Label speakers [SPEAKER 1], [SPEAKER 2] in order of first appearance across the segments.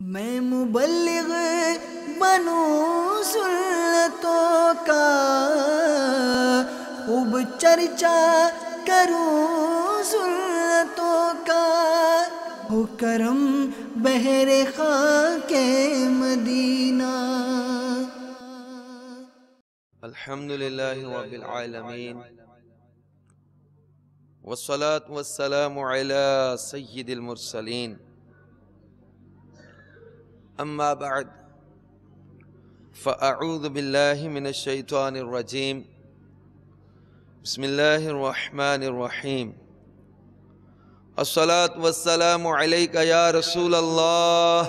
[SPEAKER 1] میں مبلغ بنوں سنتوں کا، خوب چرچا کروں سنتوں کا، ہو کرم بحر خاک مدینہ۔
[SPEAKER 2] الحمدللہ رب العالمین، والصلاة والسلام علی سید المرسلین، اما بعد فاعوذ باللہ من الشیطان الرجیم، بسم اللہ الرحمن الرحیم۔ الصلاة والسلام علیک یا رسول اللہ،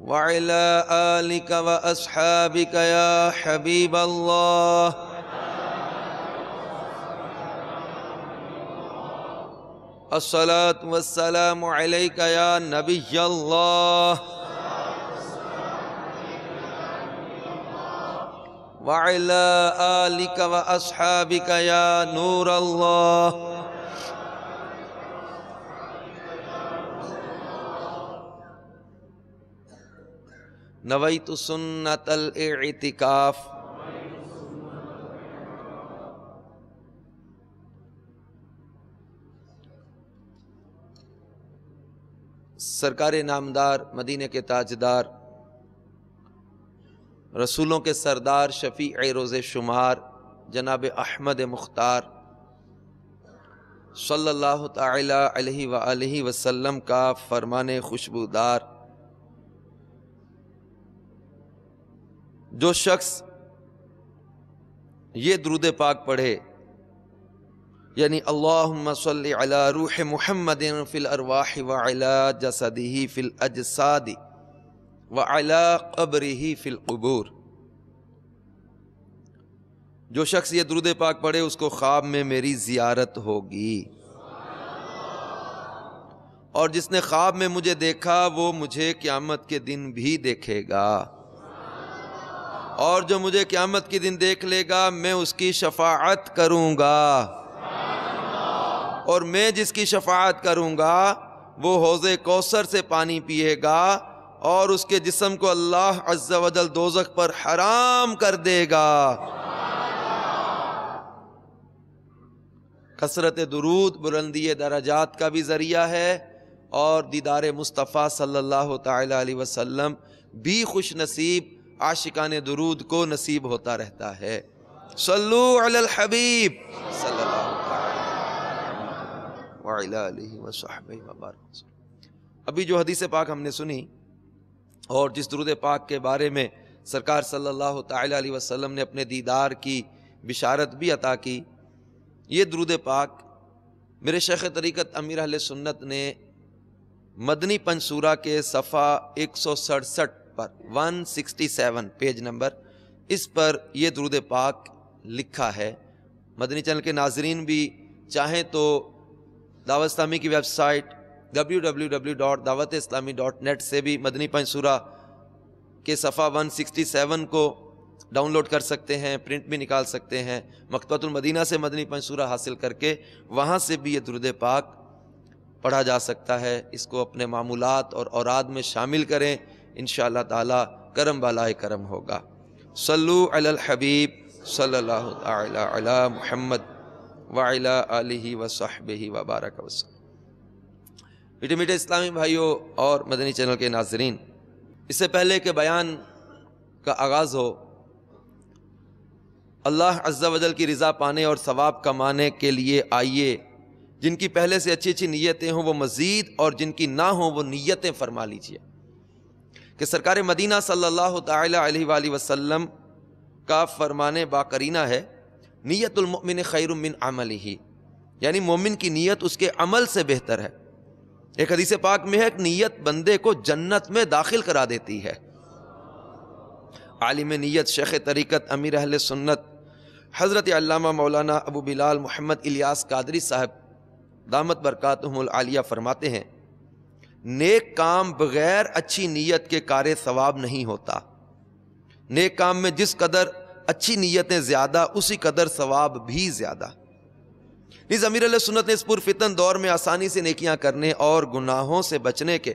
[SPEAKER 2] وعلى آلك وأصحابك يا حبيب الله، الصلاة والسلام عليك يا نبي الله، وعلى آلك وأصحابك يا نور الله۔ نویت سنت الاعتکاف۔ سرکار نامدار، مدینے کے تاجدار، رسولوں کے سردار، شفیع روز شمار، جناب احمد مختار صلی اللہ تعالی علیہ وآلہ وسلم کا فرمان خوشبودار، جو شخص یہ درود پاک پڑھے، یعنی اللہم صلی علی روح محمد فی الارواح وعلی جسدہ فی الاجساد وعلی قبرہ فی القبور، جو شخص یہ درود پاک پڑھے اس کو خواب میں میری زیارت ہوگی، اور جس نے خواب میں مجھے دیکھا وہ مجھے قیامت کے دن بھی دیکھے گا، اور جو مجھے قیامت کے دن دیکھ لے گا میں اس کی شفاعت کروں گا، اور میں جس کی شفاعت کروں گا وہ حوض کوثر سے پانی پیے گا، اور اس کے جسم کو اللہ عز و جل دوزخ پر حرام کر دے گا۔ کثرت درود بلندی درجات کا بھی ذریعہ ہے، اور دیدار مصطفیٰ صلی اللہ تعالی علیہ وسلم بھی خوش نصیب عاشقان درود کو نصیب ہوتا رہتا ہے۔ صلو علی الحبیب صلی اللہ وعلی آلہ وصحبہ وبارک۔ ابھی جو حدیث پاک ہم نے سنی اور جس درود پاک کے بارے میں سرکار صلی اللہ تعالی علیہ وسلم نے اپنے دیدار کی بشارت بھی عطا کی، یہ درود پاک میرے شیخ طریقت امیر اہل سنت نے مدنی پنصورہ کے صفحہ 167 پر 167 پیج نمبر، اس پر یہ درود پاک لکھا ہے۔ مدنی چینل کے ناظرین بھی چاہیں تو دعوت اسلامی کی ویب سائٹ www.dawateshlami.net سے بھی مدنی پنصورہ کے صفحہ 167 کو ڈاؤن لوڈ کر سکتے ہیں، پرنٹ بھی نکال سکتے ہیں، مکتبۃ المدینہ سے مدنی پنصورہ حاصل کر کے وہاں سے بھی یہ درود پاک پڑھا جا سکتا ہے۔ اس کو اپنے معمولات اور اوراد میں شامل کریں، انشاءاللہ تعالی کرم بالائے کرم ہوگا۔ صلو علی الحبیب صلی اللہ تعالی علی محمد وعلی آلہ وصحبہ وبارک وسلم۔ میٹھے میٹھے اسلامی بھائیوں اور مدنی چینل کے ناظرین، اس سے پہلے کہ بیان کا آغاز ہو، اللہ عز و جل کی رضا پانے اور ثواب کمانے کے لیے آئیے، جن کی پہلے سے اچھی اچھی نیتیں ہوں وہ مزید، اور جن کی نہ ہوں وہ نیتیں فرما لیجیے، کہ سرکار مدینہ صلی اللہ تعالی علیہ وآلہ وسلم کا فرمان باقرینہ ہے، نیت المؤمن خیر من عملہ، یعنی مومن کی نیت اس کے عمل سے بہتر ہے۔ ایک حدیث پاک میں ہے کہ نیت بندے کو جنت میں داخل کرا دیتی ہے۔ عالم نیت شیخ طریقت امیر اہل سنت حضرت علامہ مولانا ابو بلال محمد الیاس قادری صاحب دامت برکاتہم العالیہ فرماتے ہیں، نیک کام بغیر اچھی نیت کے کار ثواب نہیں ہوتا۔ نیک کام میں جس قدر اچھی نیتیں زیادہ، اسی قدر ثواب بھی زیادہ۔ نیز امیر علیہ سنت نے اس پرفتن دور میں آسانی سے نیکیاں کرنے اور گناہوں سے بچنے کے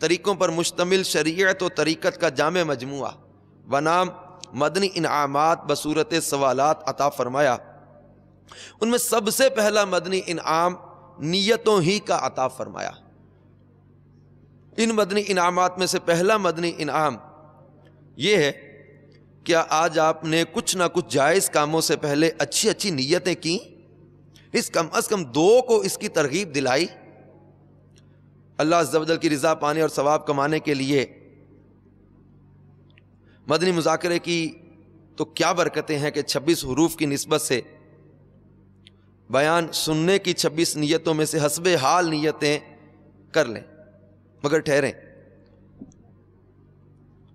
[SPEAKER 2] طریقوں پر مشتمل شریعت و طریقت کا جامع مجموعہ بنام مدنی انعامات بصورت سوالات عطا فرمایا۔ ان میں سب سے پہلا مدنی انعام نیتوں ہی کا عطا فرمایا۔ ان مدنی انعامات میں سے پہلا مدنی انعام یہ ہے، کیا آج آپ نے کچھ نہ کچھ جائز کاموں سے پہلے اچھی اچھی نیتیں کی؟ اس کم از کم 2 کو اس کی ترغیب دلائی۔ اللہ عز و جل کی رضا پانے اور ثواب کمانے کے لیے مدنی مذاکرے کی تو کیا برکتیں ہیں کہ 26 حروف کی نسبت سے بیان سننے کی 26 نیتوں میں سے حسب حال نیتیں کر لیں، مگر ٹھہریں۔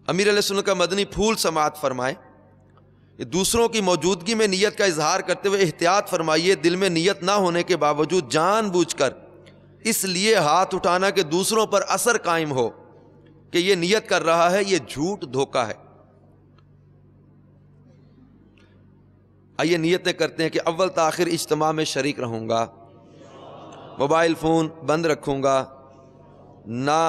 [SPEAKER 2] امیر علیہ سنت کا مدنی پھول سماعت فرمائیں۔ دوسروں کی موجودگی میں نیت کا اظہار کرتے ہوئے احتیاط فرمائیے، دل میں نیت نہ ہونے کے باوجود جان بوجھ کر اس لیے ہاتھ اٹھانا کہ دوسروں پر اثر قائم ہو کہ یہ نیت کر رہا ہے، یہ جھوٹ دھوکہ ہے۔ آئیے نیتیں کرتے ہیں کہ اول تاخیر اجتماع میں شریک رہوں گا، موبائل فون بند رکھوں گا، نہ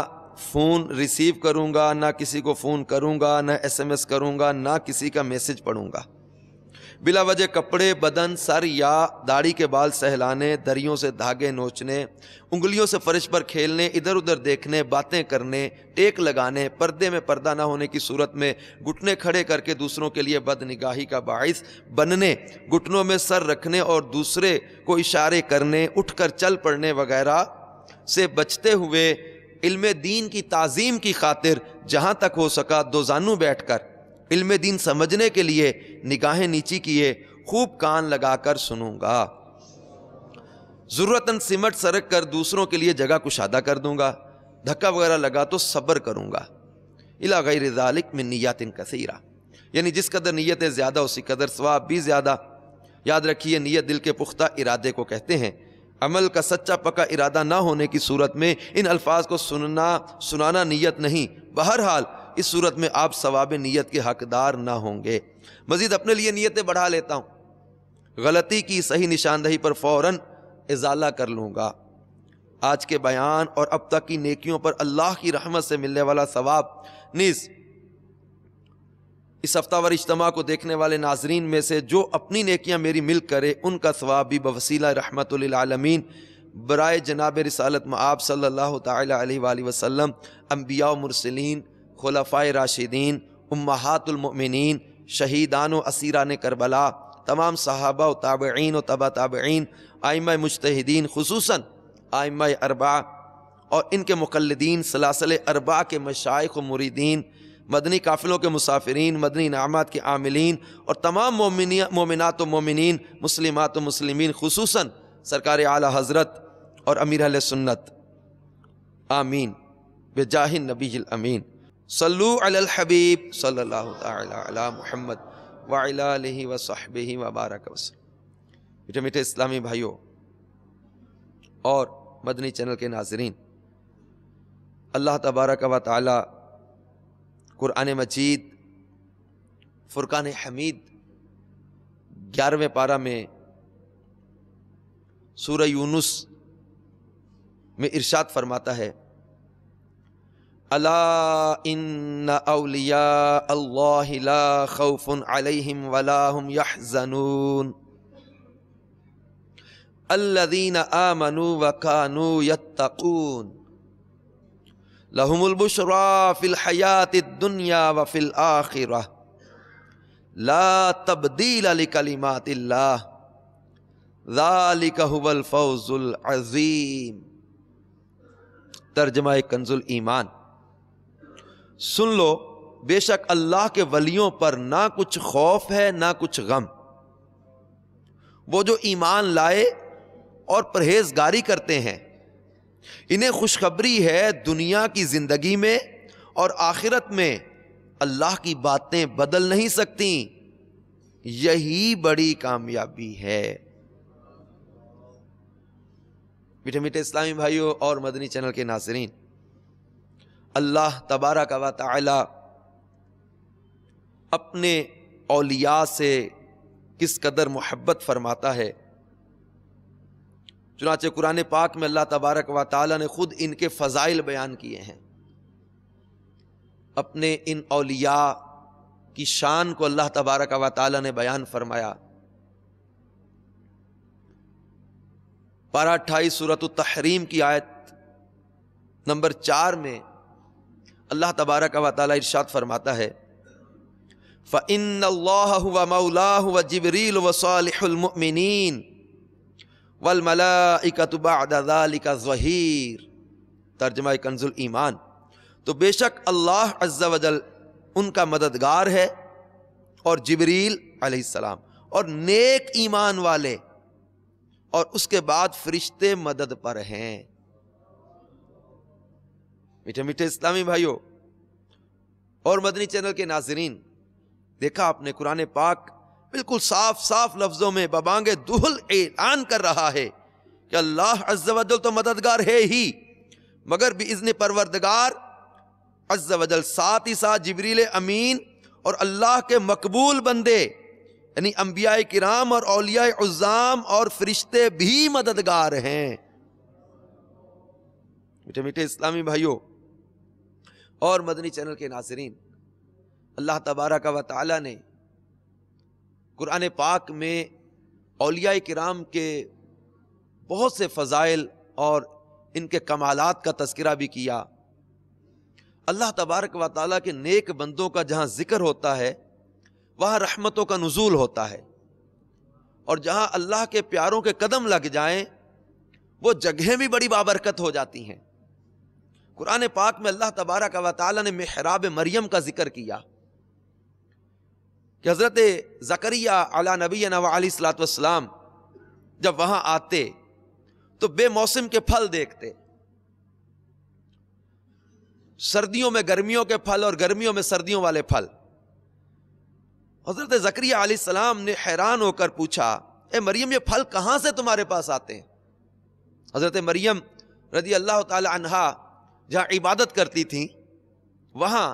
[SPEAKER 2] فون ریسیو کروں گا، نہ کسی کو فون کروں گا، نہ SMS کروں گا، نہ کسی کا میسج پڑھوں گا۔ بلا وجہ کپڑے، بدن، سر یا داڑھی کے بال سہلانے، دریوں سے دھاگے نوچنے، انگلیوں سے فرش پر کھیلنے، ادھر ادھر دیکھنے، باتیں کرنے، ٹیک لگانے، پردے میں پردہ نہ ہونے کی صورت میں گھٹنے کھڑے کر کے دوسروں کے لیے بد نگاہی کا باعث بننے، گھٹنوں میں سر رکھنے اور دوسرے کو اشارے کرنے، اٹھ کر چل پڑنے وغیرہ سے بچتے ہوئے علم دین کی تعظیم کی خاطر جہاں تک ہو سکا 2 زانو بیٹھ کر علم دین سمجھنے کے لیے نگاہیں نیچی کیے خوب کان لگا کر سنوں گا۔ ضرورتاً سمٹ سرک کر دوسروں کے لیے جگہ کشادہ کر دوں گا، دھکا وغیرہ لگا تو صبر کروں گا۔ الی غیر ذالک من نیات کثیرہ، یعنی جس قدر نیتیں زیادہ اسی قدر ثواب بھی زیادہ۔ یاد رکھیے نیت دل کے پختہ ارادے کو کہتے ہیں۔ عمل کا سچا پکا ارادہ نہ ہونے کی صورت میں ان الفاظ کو سنانا نیت نہیں، بہرحال اس صورت میں آپ ثواب نیت کے حقدار نہ ہوں گے۔ مزید اپنے لیے نیتیں بڑھا لیتا ہوں، غلطی کی صحیح نشاندہی پر فوراً ازالہ کر لوں گا۔ آج کے بیان اور اب تک کی نیکیوں پر اللہ کی رحمت سے ملنے والا ثواب نیز اس ہفتہ وار اجتماع کو دیکھنے والے ناظرین میں سے جو اپنی نیکیاں میری مل کرے، ان کا ثواب بھی بوسیلہ رحمت للعالمین برائے جناب رسالت مآب صلی اللہ تعالی علیہ وآلہ وسلم، انبیاء و مرسلین، خلفائے راشدین، امہات المؤمنین، شہیدان و اسیران کربلا، تمام صحابہ و تابعین و تبع تابعین، ائمہ مجتہدین، خصوصاً ائمہ اربعہ اور ان کے مقلدین، سلاسل اربعہ کے مشائخ و مریدین، مدنی قافلوں کے مسافرین، مدنی انعامات کے عاملین اور تمام مومنات و مومنین، مسلمات و مسلمین، خصوصاً سرکار اعلیٰ حضرت اور امیر اہل سنت، آمین بجاہ النبی الامین۔ صلو علی الحبیب صلی اللہ تعالی علی محمد وعلی آلہ وصحبہ وبارک وسلم۔ میٹھے میٹھے اسلامی بھائیوں اور مدنی چینل کے ناظرین، اللہ تبارک و تعالی قرآن مجید فرقان حمید 11ویں پارہ میں سورہ یونس میں ارشاد فرماتا ہے، الا ان اولیاء اللہ لا خوف علیہم ولا هم يحزنون الذین آمنوا وکانوا یتقون لهم البشرى في الحیاة الدنیا وفی الآخرہ لا تبدیل لکلمات اللہ ذالک هو الفوز العظیم۔ ترجمہ کنز الایمان۔ سن لو، بے شک اللہ کے ولیوں پر نہ کچھ خوف ہے نہ کچھ غم، وہ جو ایمان لائے اور پرہیزگاری کرتے ہیں، انہیں خوشخبری ہے دنیا کی زندگی میں اور آخرت میں اللہ کی باتیں بدل نہیں سکتی، یہی بڑی کامیابی ہے۔ میٹھے میٹھے اسلامی بھائیوں اور مدنی چینل کے ناظرین، اللہ تبارک و تعالی اپنے اولیاء سے کس قدر محبت فرماتا ہے چنانچہ قرآن پاک میں اللہ تبارک و تعالی نے خود ان کے فضائل بیان کیے ہیں. اپنے ان اولیاء کی شان کو اللہ تبارک و تعالی نے بیان فرمایا. پارہ 28 سورۃ التحریم کی آیت نمبر 4 میں اللہ تبارک و تعالی ارشاد فرماتا ہے فَإِنَّ اللَّهَ هُوَ مَوْلَاهُ وَجِبْرِيلُ وَصَالِحُ الْمُؤْمِنِينَ وَالْمَلَائِكَةُ بَعْدَ ذَلِكَ ظَهِيرٌ. ترجمہ کنز الایمان. تو بے شک اللہ عز و جل ان کا مددگار ہے اور جبریل علیہ السلام اور نیک ایمان والے اور اس کے بعد فرشتے مدد پر ہیں. میٹھے میٹھے اسلامی بھائیوں اور مدنی چینل کے ناظرین، دیکھا آپ نے قرآن پاک بالکل صاف صاف لفظوں میں ببانگ دہل اعلان کر رہا ہے کہ اللہ عز و جل تو مددگار ہے ہی، مگر بإذن پروردگار عز و جل ساتھ ہی ساتھ جبریل امین اور اللہ کے مقبول بندے یعنی انبیاء کرام اور اولیاء عظام اور فرشتے بھی مددگار ہیں. میٹھے میٹھے اسلامی بھائیوں اور مدنی چینل کے ناظرین، اللہ تبارک و تعالی نے قرآن پاک میں اولیاء کرام کے بہت سے فضائل اور ان کے کمالات کا تذکرہ بھی کیا. اللہ تبارک و تعالی کے نیک بندوں کا جہاں ذکر ہوتا ہے وہاں رحمتوں کا نزول ہوتا ہے، اور جہاں اللہ کے پیاروں کے قدم لگ جائیں وہ جگہیں بھی بڑی بابرکت ہو جاتی ہیں. قرآن پاک میں اللہ تبارک و تعالی نے محراب مریم کا ذکر کیا کہ حضرت زکریا علی نبینا و علیہ الصلوۃ والسلام جب وہاں آتے تو بے موسم کے پھل دیکھتے، سردیوں میں گرمیوں کے پھل اور گرمیوں میں سردیوں والے پھل. حضرت زکریا علیہ السلام نے حیران ہو کر پوچھا اے مریم یہ پھل کہاں سے تمہارے پاس آتے ہیں؟ حضرت مریم رضی اللہ تعالی عنہا جہاں عبادت کرتی تھیں وہاں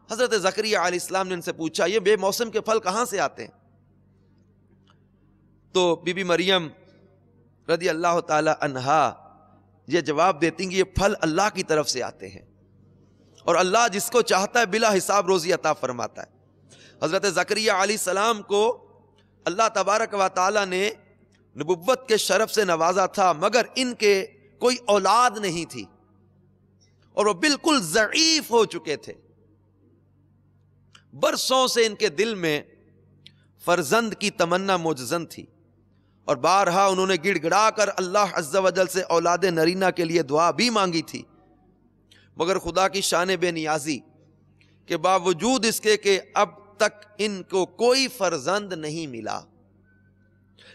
[SPEAKER 2] حضرت زکریا علیہ السلام نے ان سے پوچھا یہ بے موسم کے پھل کہاں سے آتے ہیں؟ تو بی بی مریم رضی اللہ تعالی عنہا یہ جواب دیتی کہ یہ پھل اللہ کی طرف سے آتے ہیں اور اللہ جس کو چاہتا ہے بلا حساب روزی عطا فرماتا ہے. حضرت زکریا علیہ السلام کو اللہ تبارک و تعالی نے نبوت کے شرف سے نوازا تھا، مگر ان کے کوئی اولاد نہیں تھی اور وہ بالکل ضعیف ہو چکے تھے. برسوں سے ان کے دل میں فرزند کی تمنا موجزن تھی اور بارہا انہوں نے گڑ گڑا کر اللہ عز و جل سے اولاد نرینہ کے لیے دعا بھی مانگی تھی، مگر خدا کی شان بے نیازی کے باوجود اس کے کہ اب تک ان کو کوئی فرزند نہیں ملا.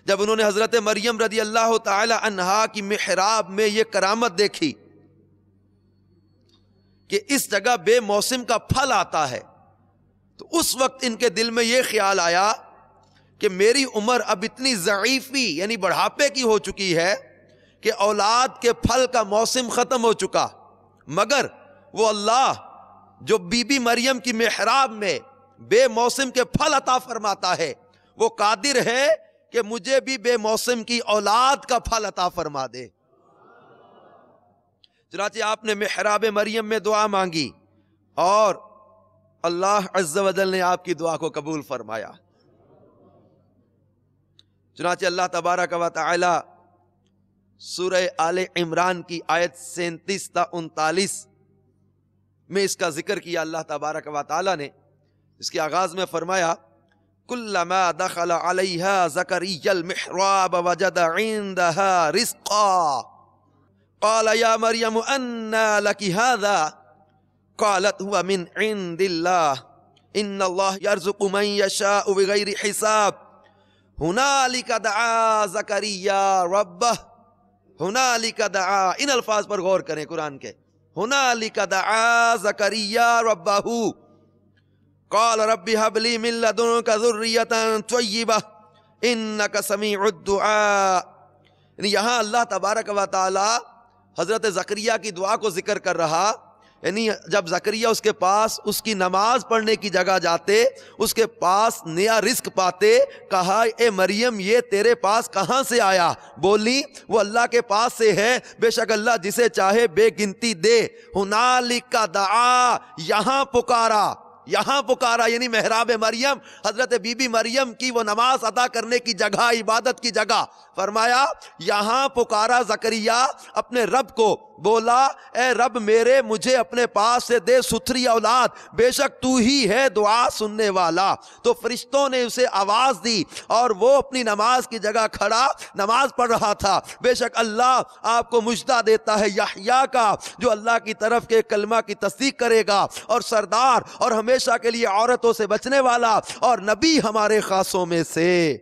[SPEAKER 2] جب انہوں نے حضرت مریم رضی اللہ تعالی عنہا کی محراب میں یہ کرامت دیکھی کہ اس جگہ بے موسم کا پھل آتا ہے، تو اس وقت ان کے دل میں یہ خیال آیا کہ میری عمر اب اتنی ضعیفی یعنی بڑھاپے کی ہو چکی ہے کہ اولاد کے پھل کا موسم ختم ہو چکا، مگر وہ اللہ جو بی بی مریم کی محراب میں بے موسم کے پھل عطا فرماتا ہے وہ قادر ہے کہ مجھے بھی بے موسم کی اولاد کا پھل عطا فرما دے. چنانچہ آپ نے محراب مریم میں دعا مانگی اور اللہ عز و جل نے آپ کی دعا کو قبول فرمایا. چنانچہ اللہ تبارک و تعالی سورہ آل عمران کی آیت 37 تا 39 میں اس کا ذکر کیا. اللہ تبارک و تعالی نے اس کے آغاز میں فرمایا کلما دخل علیہا زکریا المحراب وجد عندها رزقا قال یا مریم انا لک هذا قالت هو من عند اللہ ان اللہ یرزق من یشاء بغیر حساب ہنالک دعا زکریا ربہ. ہنالک دعا، ان الفاظ پر غور کریں قرآن کے. ہنالک دعا زکریا ربہ قال رب هب لي من لدنك ذرية طيبة انك سميع الدعاء. یعنی یہاں اللہ تبارک و تعالی حضرت زکریا کی دعا کو ذکر کر رہا یعنی جب زکریا اس کے پاس اس کی نماز پڑھنے کی جگہ جاتے، اس کے پاس نیا رزق پاتے، کہا اے مریم یہ تیرے پاس کہاں سے آیا؟ بولی وہ اللہ کے پاس سے ہے، بے شک اللہ جسے چاہے بے گنتی دے۔ ہنالک دعا، یہاں پکارا، یہاں پکارا یعنی محراب مریم، حضرت بی بی مریم کی وہ نماز ادا کرنے کی جگہ، عبادت کی جگہ، فرمایا یہاں پکارا زکریا اپنے رب کو، بولا اے رب میرے مجھے اپنے پاس سے دے ستھری اولاد، بے شک تو ہی ہے دعا سننے والا۔ تو فرشتوں نے اسے آواز دی اور وہ اپنی نماز کی جگہ کھڑا نماز پڑھ رہا تھا۔ بے شک اللہ آپ کو مجدہ دیتا ہے یحییٰ کا، جو اللہ کی طرف کے کلمہ کی تصدیق کرے گا، اور سردار اور ہمیشہ کے لیے عورتوں سے بچنے والا اور نبی ہمارے خاصوں میں سے۔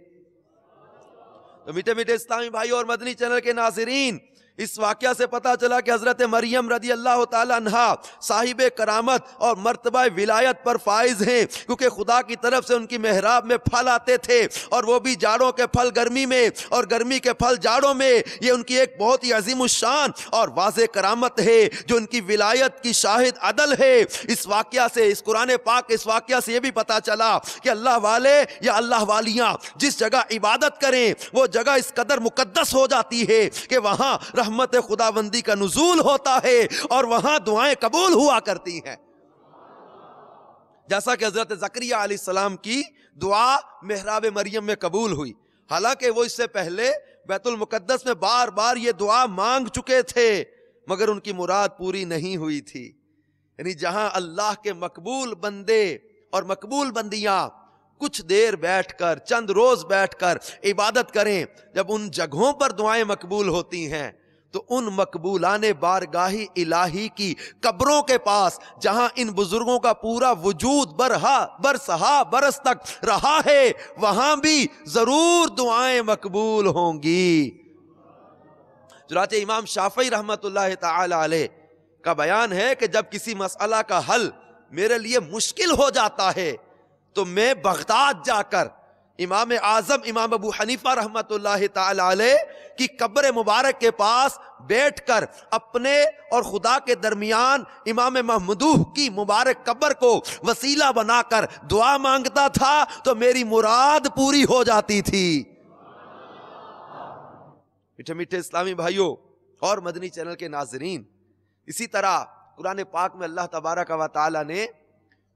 [SPEAKER 2] تو میٹھے میٹھے اسلامی بھائی اور مدنی چینل کے ناظرین، اس واقعہ سے پتا چلا کہ حضرت مریم رضی اللہ تعالی عنہا صاحب کرامت اور مرتبہ ولایت پر فائز ہیں، کیونکہ خدا کی طرف سے ان کی محراب میں پھل آتے تھے، اور وہ بھی جاڑوں کے پھل گرمی میں اور گرمی کے پھل جاڑوں میں۔ یہ ان کی ایک بہت ہی عظیم الشان اور واضح کرامت ہے جو ان کی ولایت کی شاہد عدل ہے۔ اس واقعہ سے، اس قرآن پاک اس واقعہ سے یہ بھی پتا چلا کہ اللہ والے یا اللہ والیاں جس جگہ عبادت کریں وہ جگہ اس قدر مقدس ہو جاتی ہے کہ وہاں رحمت خداوندی کا نزول ہوتا ہے اور وہاں دعائیں قبول ہوا کرتی ہیں، جیسا کہ حضرت زکریا علیہ السلام کی دعا محراب مریم میں قبول ہوئی۔ حالانکہ وہ اس سے پہلے بیت المقدس میں بار بار یہ دعا مانگ چکے تھے، مگر ان کی مراد پوری نہیں ہوئی تھی۔ یعنی جہاں اللہ کے مقبول بندے اور مقبول بندیاں کچھ دیر بیٹھ کر، چند روز بیٹھ کر عبادت کریں، جب ان جگہوں پر دعائیں مقبول ہوتی ہیں تو ان مقبولان بارگاہی الہی کی قبروں کے پاس، جہاں ان بزرگوں کا پورا وجود برسہا برس تک رہا ہے، وہاں بھی ضرور دعائیں مقبول ہوں گی۔ چنانچہ امام شافعی رحمت اللہ تعالی علیہ کا بیان ہے کہ جب کسی مسئلہ کا حل میرے لیے مشکل ہو جاتا ہے تو میں بغداد جا کر امام اعظم امام ابو حنیفہ رحمت اللہ تعالی علیہ کی قبر مبارک کے پاس بیٹھ کر اپنے اور خدا کے درمیان امام محمدوح کی مبارک قبر کو وسیلہ بنا کر دعا مانگتا تھا تو میری مراد پوری ہو جاتی تھی۔ میٹھے میٹھے اسلامی بھائیوں اور مدنی چینل کے ناظرین، اسی طرح قرآن پاک میں اللہ تبارک و تعالی نے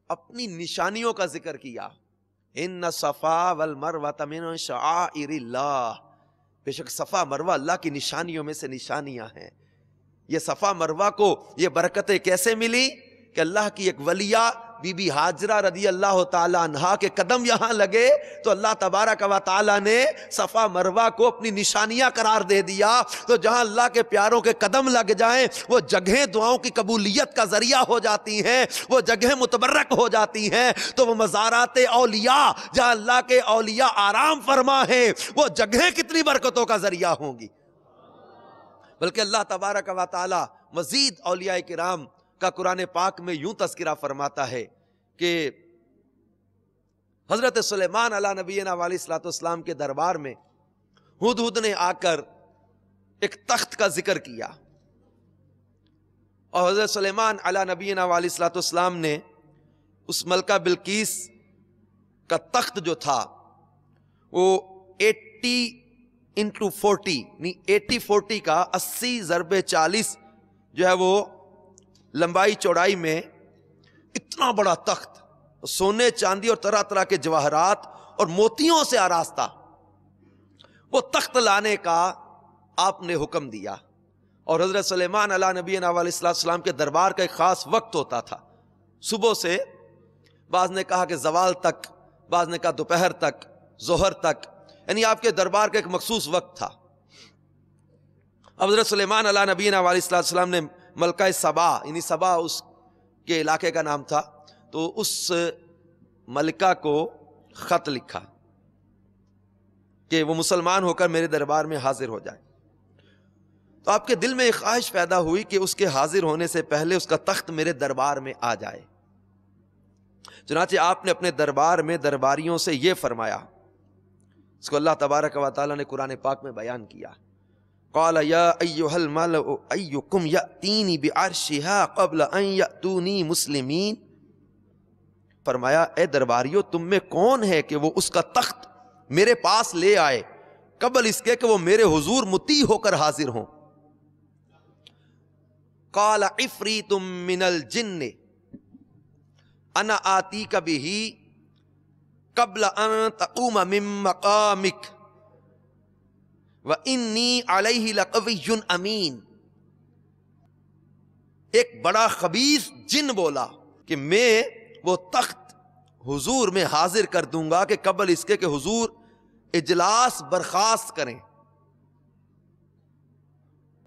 [SPEAKER 2] اپنی نشانیوں کا ذکر کیا۔ ان صفا والمروہ من شعائر اللہ، بے شک صفا مروہ اللہ کی نشانیوں میں سے نشانیاں ہیں۔ یہ صفا مروہ کو یہ برکتیں کیسے ملی کہ اللہ کی ایک ولیہ بی بی ہاجرہ رضی اللہ تعالی عنہا کے قدم یہاں لگے تو اللہ تبارک و تعالی نے صفا مروہ کو اپنی نشانیاں قرار دے دیا۔ تو جہاں اللہ کے پیاروں کے قدم لگ جائیں وہ جگہیں دعاؤں کی قبولیت کا ذریعہ ہو جاتی ہیں، وہ جگہیں متبرک ہو جاتی ہیں۔ تو وہ مزارات اولیاء جہاں اللہ کے اولیاء آرام فرما ہیں، وہ جگہیں کتنی برکتوں کا ذریعہ ہوں گی۔ بلکہ اللہ تبارک و تعالی مزید اولیاء کرام کا قرآن پاک میں یوں تذکرہ فرماتا ہے کہ حضرت سلیمان علیہ نبینا علیہ الصلوۃ والسلام کے دربار میں ہدہد نے آ کر ایک تخت کا ذکر کیا، اور حضرت سلیمان علیہ نبینا علیہ الصلوۃ والسلام نے اس ملکہ بلقیس کا تخت جو تھا وہ 80x40 یعنی 80-40 کا 80×40 جو ہے وہ لمبائی چوڑائی میں اتنا بڑا تخت، سونے چاندی اور طرح طرح کے جواہرات اور موتیوں سے آراستہ، وہ تخت لانے کا آپ نے حکم دیا۔ اور حضرت سلیمان علیہ نبینا علیہ السلام کے دربار کا ایک خاص وقت ہوتا تھا، صبح سے، بعض نے کہا کہ زوال تک، بعض نے کہا دوپہر تک، ظہر تک، یعنی آپ کے دربار کا ایک مخصوص وقت تھا۔ اب حضرت سلیمان علیہ نبینا علیہ السلام نے ملکہ سبا، یعنی سبا اس کے علاقے کا نام تھا، تو اس ملکہ کو خط لکھا کہ وہ مسلمان ہو کر میرے دربار میں حاضر ہو جائے۔ تو آپ کے دل میں ایک خواہش پیدا ہوئی کہ اس کے حاضر ہونے سے پہلے اس کا تخت میرے دربار میں آ جائے۔ چنانچہ آپ نے اپنے دربار میں درباریوں سے یہ فرمایا، اس کو اللہ تبارک و تعالیٰ نے قرآن پاک میں بیان کیا، قال یا ایھا الملأ ایکم یأتینی بعرشھا قبل ان یأتونی مسلمین، فرمایا اے درباریوں تم میں کون ہے کہ وہ اس کا تخت میرے پاس لے آئے قبل اس کے کہ وہ میرے حضور مطیع ہو کر حاضر ہوں۔ قال عفریت من الجن انا آتیک بہ قبل ان تقوم من مقامک وانی علیہ لقوی امین۔ ایک بڑا خبیث جن بولا کہ میں وہ تخت حضور میں حاضر کر دوں گا کہ قبل اس کے کہ حضور اجلاس برخاست کریں،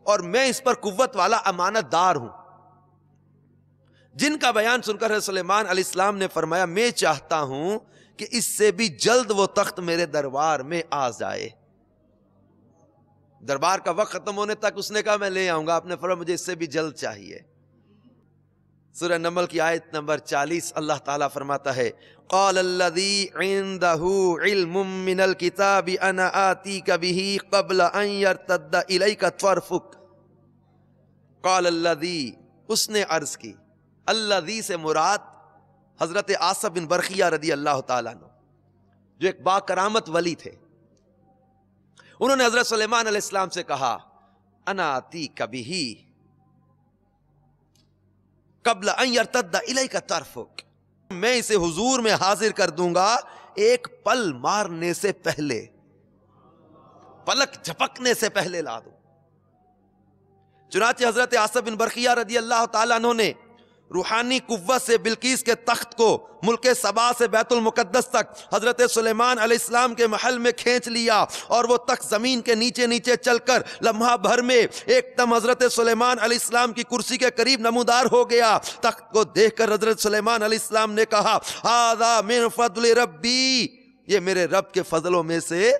[SPEAKER 2] اور میں اس پر قوت والا امانت دار ہوں۔ جن کا بیان سن کر حضرت سلیمان علیہ السلام نے فرمایا میں چاہتا ہوں کہ اس سے بھی جلد وہ تخت میرے دربار میں آ جائے۔ دربار کا وقت ختم ہونے تک اس نے کہا میں لے آؤں گا، آپ نے فرمایا مجھے اس سے بھی جلد چاہیے۔ سورہ نمل کی آیت نمبر 40 اللہ تعالیٰ فرماتا ہے قال الذی عندہ علم من الکتاب انا آتیک بہ قبل ان یرتد الیک طرفک۔ قال الذی، اس نے عرض کی، الذی سے مراد حضرت آصف بن برخیہ رضی اللہ تعالیٰ عنہ جو ایک با کرامت ولی تھے۔ انہوں نے حضرت سلیمان علیہ السلام سے کہا انا آتیک بہ قبل ان یرتد الیک طرفک، میں اسے حضور میں حاضر کر دوں گا ایک پل مارنے سے پہلے، پلک جھپکنے سے پہلے لا دوں۔ چنانچہ حضرت آصف بن برخیہ رضی اللہ تعالیٰ عنہ نے روحانی قوت سے بلقیس کے تخت کو ملک سبا سے بیت المقدس تک حضرت سلیمان علیہ السلام کے محل میں کھینچ لیا، اور وہ تخت زمین کے نیچے نیچے چل کر لمحہ بھر میں ایک دم حضرت سلیمان علیہ السلام کی کرسی کے قریب نمودار ہو گیا۔ تخت کو دیکھ کر حضرت سلیمان علیہ السلام نے کہا ھذا من فضل ربی، یہ میرے رب کے فضلوں میں سے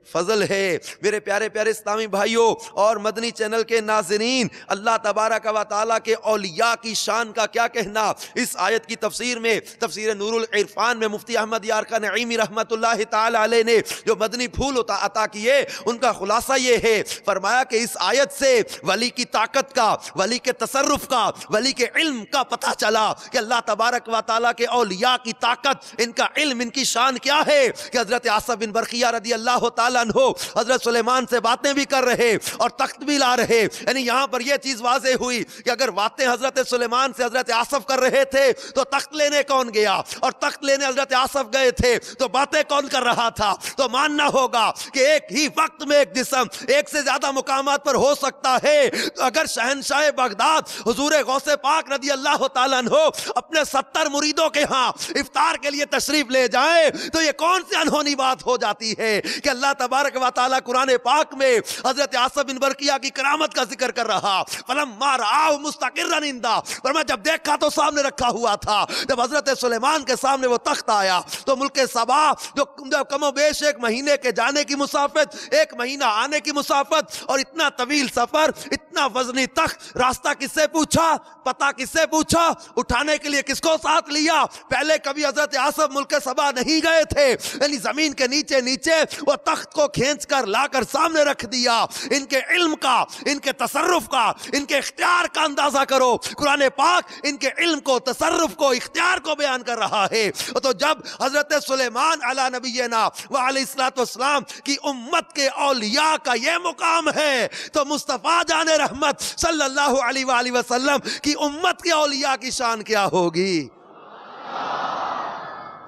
[SPEAKER 2] فضل ہے۔ میرے پیارے پیارے اسلامی بھائیوں اور مدنی چینل کے ناظرین، اللہ تبارک و تعالیٰ کے اولیاء کی شان کا کیا کہنا۔ اس آیت کی تفسیر میں، تفسیر نور العرفان میں مفتی احمد یارقا نعیمی رحمت اللہ تعالی علیہ نے جو مدنی پھول عطا کیے ان کا خلاصہ یہ ہے، فرمایا کہ اس آیت سے ولی کی طاقت کا، ولی کے تصرف کا، ولی کے علم کا پتہ چلا کہ اللہ تبارک و تعالیٰ کے اولیاء کی طاقت، ان کا علم، ان کی شان کیا ہے کہ حضرت آصف بن برخیہ رضی اللہ تعالیٰ عنہ حضرت سلیمان سے باتیں بھی کر رہے اور تخت بھی لا رہے۔ یعنی یہاں پر یہ چیز واضح ہوئی کہ اگر باتیں حضرت سلیمان سے حضرت آصف کر رہے تھے تو تخت لینے کون گیا، اور تخت لینے حضرت آصف گئے تھے تو باتیں کون کر رہا تھا۔ تو ماننا ہوگا کہ ایک ہی وقت میں ایک جسم ایک سے زیادہ مقامات پر ہو سکتا ہے۔ تو اگر شہنشاہ بغداد حضور غوث پاک رضی اللہ تعالیٰ عنہ اپنے 70 مریدوں کے ہاں افطار کے لیے تشریف لے جائیں تو یہ کون سی انہونی بات ہو جاتی ہے کہ اللہ تبارک و تعالیٰ قرآن پاک میں حضرت آصف بن برقیہ کی کرامت کا ذکر کر رہا۔ فلما رآہ مستقرا عنده، فرمایا جب دیکھا تو سامنے رکھا ہوا تھا۔ جب حضرت سلیمان کے سامنے وہ تخت آیا تو ملک سبا جو کم و بیش ایک مہینے کے جانے کی مسافت، ایک مہینہ آنے کی مسافت، اور اتنا طویل سفر، اتنا وزنی تخت، راستہ کس سے پوچھا، پتہ کس سے پوچھا، اٹھانے کے لیے کس کو ساتھ لیا؟ پہلے کبھی حضرت آصف ملک سبا نہیں گئے تھے، یعنی زمین کے نیچے نیچے وہ تخت کو کھینچ کر لا کر سامنے رکھ دیا۔ ان کے علم کا، ان کے تصرف کا، ان کے اختیار کا اندازہ کرو۔ قرآن پاک ان کے علم کو، تصرف کو، اختیار کو بیان کر رہا ہے۔ تو جب حضرت سلیمان علی نبینا وعلیہ الصلوۃ والسلام کی امت کے اولیاء کا یہ مقام ہے تو مصطفیٰ جان رحمت صلی اللہ علیہ وآلہ وسلم کی امت کے اولیاء کی شان کیا ہوگی۔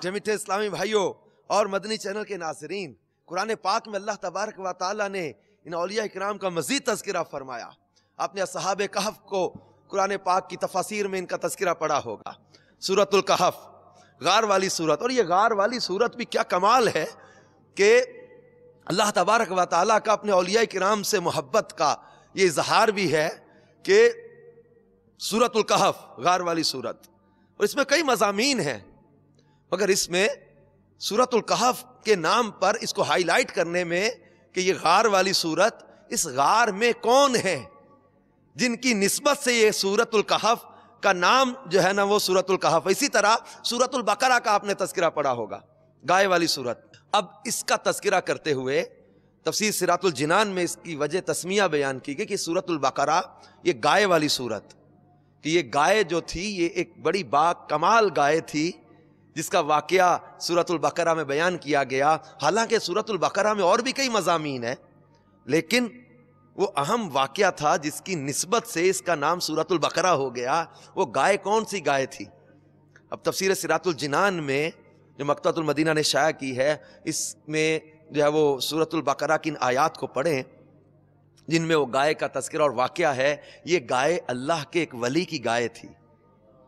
[SPEAKER 2] میٹھے اسلامی بھائیوں اور مدنی چینل کے ناظرین، قرآن پاک میں اللہ تبارک و تعالیٰ نے ان اولیاء اکرام کا مزید تذکرہ فرمایا۔ آپ نے اصحاب کہف کو قرآن پاک کی تفاسیر میں ان کا تذکرہ پڑھا ہوگا۔ سورۃ الکہف، غار والی سورت، اور یہ غار والی سورت بھی کیا کمال ہے کہ اللہ تبارک و تعالیٰ کا اپنے اولیاء کرام سے محبت کا یہ اظہار بھی ہے کہ سورۃ الکہف، غار والی سورت، اور اس میں کئی مضامین ہیں، مگر اس میں سورۃ الکہف کے نام پر اس کو ہائی لائٹ کرنے میں کہ یہ غار والی سورت، اس غار میں کون ہے جن کی نسبت سے یہ سورۃ الکہف کا نام جو ہے نا وہ سورۃ الکہف۔ اسی طرح سورۃ البقرہ کا آپ نے تذکرہ پڑھا ہوگا، گائے والی سورت۔ اب اس کا تذکرہ کرتے ہوئے تفسیر صراط الجنان میں اس کی وجہ تسمیہ بیان کی گئی کہ سورۃ البقرہ یہ گائے والی سورت، کہ یہ گائے جو تھی یہ ایک بڑی با کمال گائے تھی جس کا واقعہ سورۃ البقرہ میں بیان کیا گیا۔ حالانکہ سورۃ البقرہ میں اور بھی کئی مضامین ہیں، لیکن وہ اہم واقعہ تھا جس کی نسبت سے اس کا نام سورۃ البقرہ ہو گیا۔ وہ گائے کون سی گائے تھی؟ اب تفسیر صراط الجنان میں جو مکتبۃ المدینہ نے شائع کی ہے، اس میں جو ہے وہ سورۃ البقرہ کی ان آیات کو پڑھیں جن میں وہ گائے کا تذکرہ اور واقعہ ہے۔ یہ گائے اللہ کے ایک ولی کی گائے تھی۔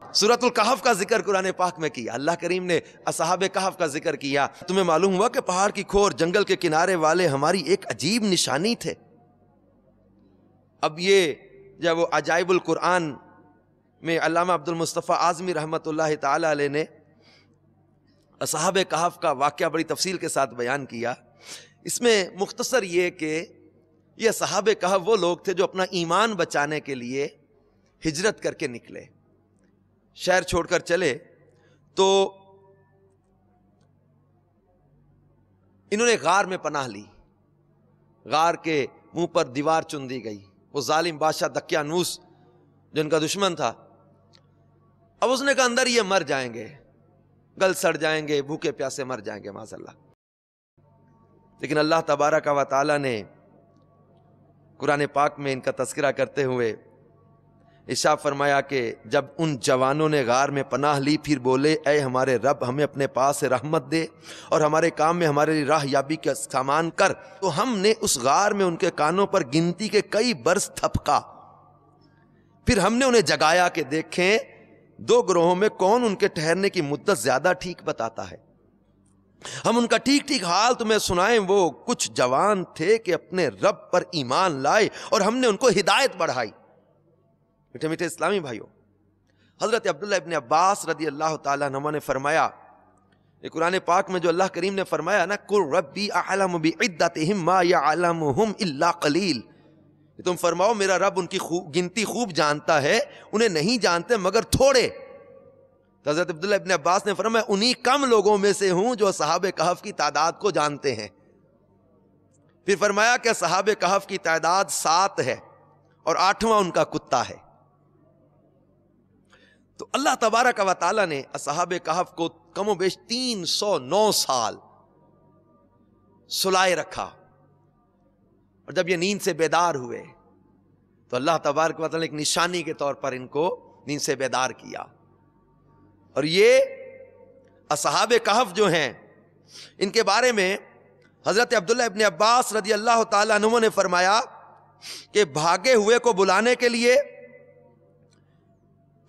[SPEAKER 2] سورۃ الکہف کا ذکر قرآن پاک میں کیا، اللہ کریم نے اصحاب کہف کا ذکر کیا۔ تمہیں معلوم ہوا کہ پہاڑ کی کھور جنگل کے کنارے والے ہماری ایک عجیب نشانی تھے۔ اب یہ جو وہ عجائب القرآن میں علامہ عبد المصطفیٰ اعظمی رحمۃ اللہ تعالی علیہ نے اصحاب کہف کا واقعہ بڑی تفصیل کے ساتھ بیان کیا۔ اس میں مختصر یہ کہ یہ اصحاب کہف وہ لوگ تھے جو اپنا ایمان بچانے کے لیے ہجرت کر کے نکلے، شہر چھوڑ کر چلے، تو انہوں نے غار میں پناہ لی۔ غار کے منہ پر دیوار چن دی گئی۔ وہ ظالم بادشاہ دقیانوس جو ان کا دشمن تھا، اب اس نے کہا اندر یہ مر جائیں گے، گل سڑ جائیں گے، بھوکے پیاسے مر جائیں گے معاذ اللہ۔ لیکن اللہ تبارک و تعالی نے قرآن پاک میں ان کا تذکرہ کرتے ہوئے ارشاد فرمایا کہ جب ان جوانوں نے غار میں پناہ لی، پھر بولے اے ہمارے رب ہمیں اپنے پاس سے رحمت دے اور ہمارے کام میں ہمارے لیے راہ یابی کا سامان کر، تو ہم نے اس غار میں ان کے کانوں پر گنتی کے کئی برس تھپکا، پھر ہم نے انہیں جگایا کہ دیکھیں دو گروہوں میں کون ان کے ٹھہرنے کی مدت زیادہ ٹھیک بتاتا ہے، ہم ان کا ٹھیک ٹھیک حال تمہیں سنائیں۔ وہ کچھ جوان تھے کہ اپنے رب پر ایمان لائے اور ہم نے ان کو ہدایت بڑھائی۔ میٹھے میٹھے اسلامی بھائیوں، حضرت عبداللہ ابن عباس رضی اللہ تعالیٰ عنہ نے فرمایا، یہ قرآن پاک میں جو اللہ کریم نے فرمایا نا قُلْ رَبِّي أَعْلَمُ بِعِدَّتِهِمْ مَا يَعْلَمُهُمْ إِلَّا قَلِيلٌ، تم فرماؤ میرا رب ان کی گنتی خوب جانتا ہے، انہیں نہیں جانتے مگر تھوڑے۔ تو حضرت عبداللہ ابن عباس نے فرمایا انہی کم لوگوں میں سے ہوں جو اصحاب کہف کی تعداد کو جانتے ہیں۔ پھر فرمایا کہ اصحاب کہف کی تعداد 7 ہے اور 8واں ان کا کتا ہے۔ تو اللہ تبارک و تعالی نے اصحاب کہف کو کم و بیش 309 سال سلائے رکھا، اور جب یہ نیند سے بیدار ہوئے تو اللہ تبارک و تعالی نے ایک نشانی کے طور پر ان کو نیند سے بیدار کیا۔ اور یہ اصحاب کہف جو ہیں ان کے بارے میں حضرت عبداللہ ابن عباس رضی اللہ تعالیٰ عنہ نے فرمایا کہ بھاگے ہوئے کو بلانے کے لیے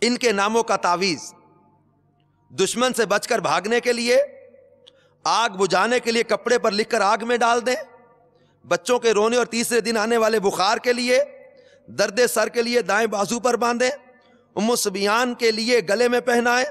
[SPEAKER 2] ان کے ناموں کا تعویذ، دشمن سے بچ کر بھاگنے کے لیے، آگ بجھانے کے لیے کپڑے پر لکھ کر آگ میں ڈال دیں، بچوں کے رونے اور تیسرے دن آنے والے بخار کے لیے، درد سر کے لیے دائیں بازو پر باندھیں، ام صبیان کے لیے گلے میں پہنائیں،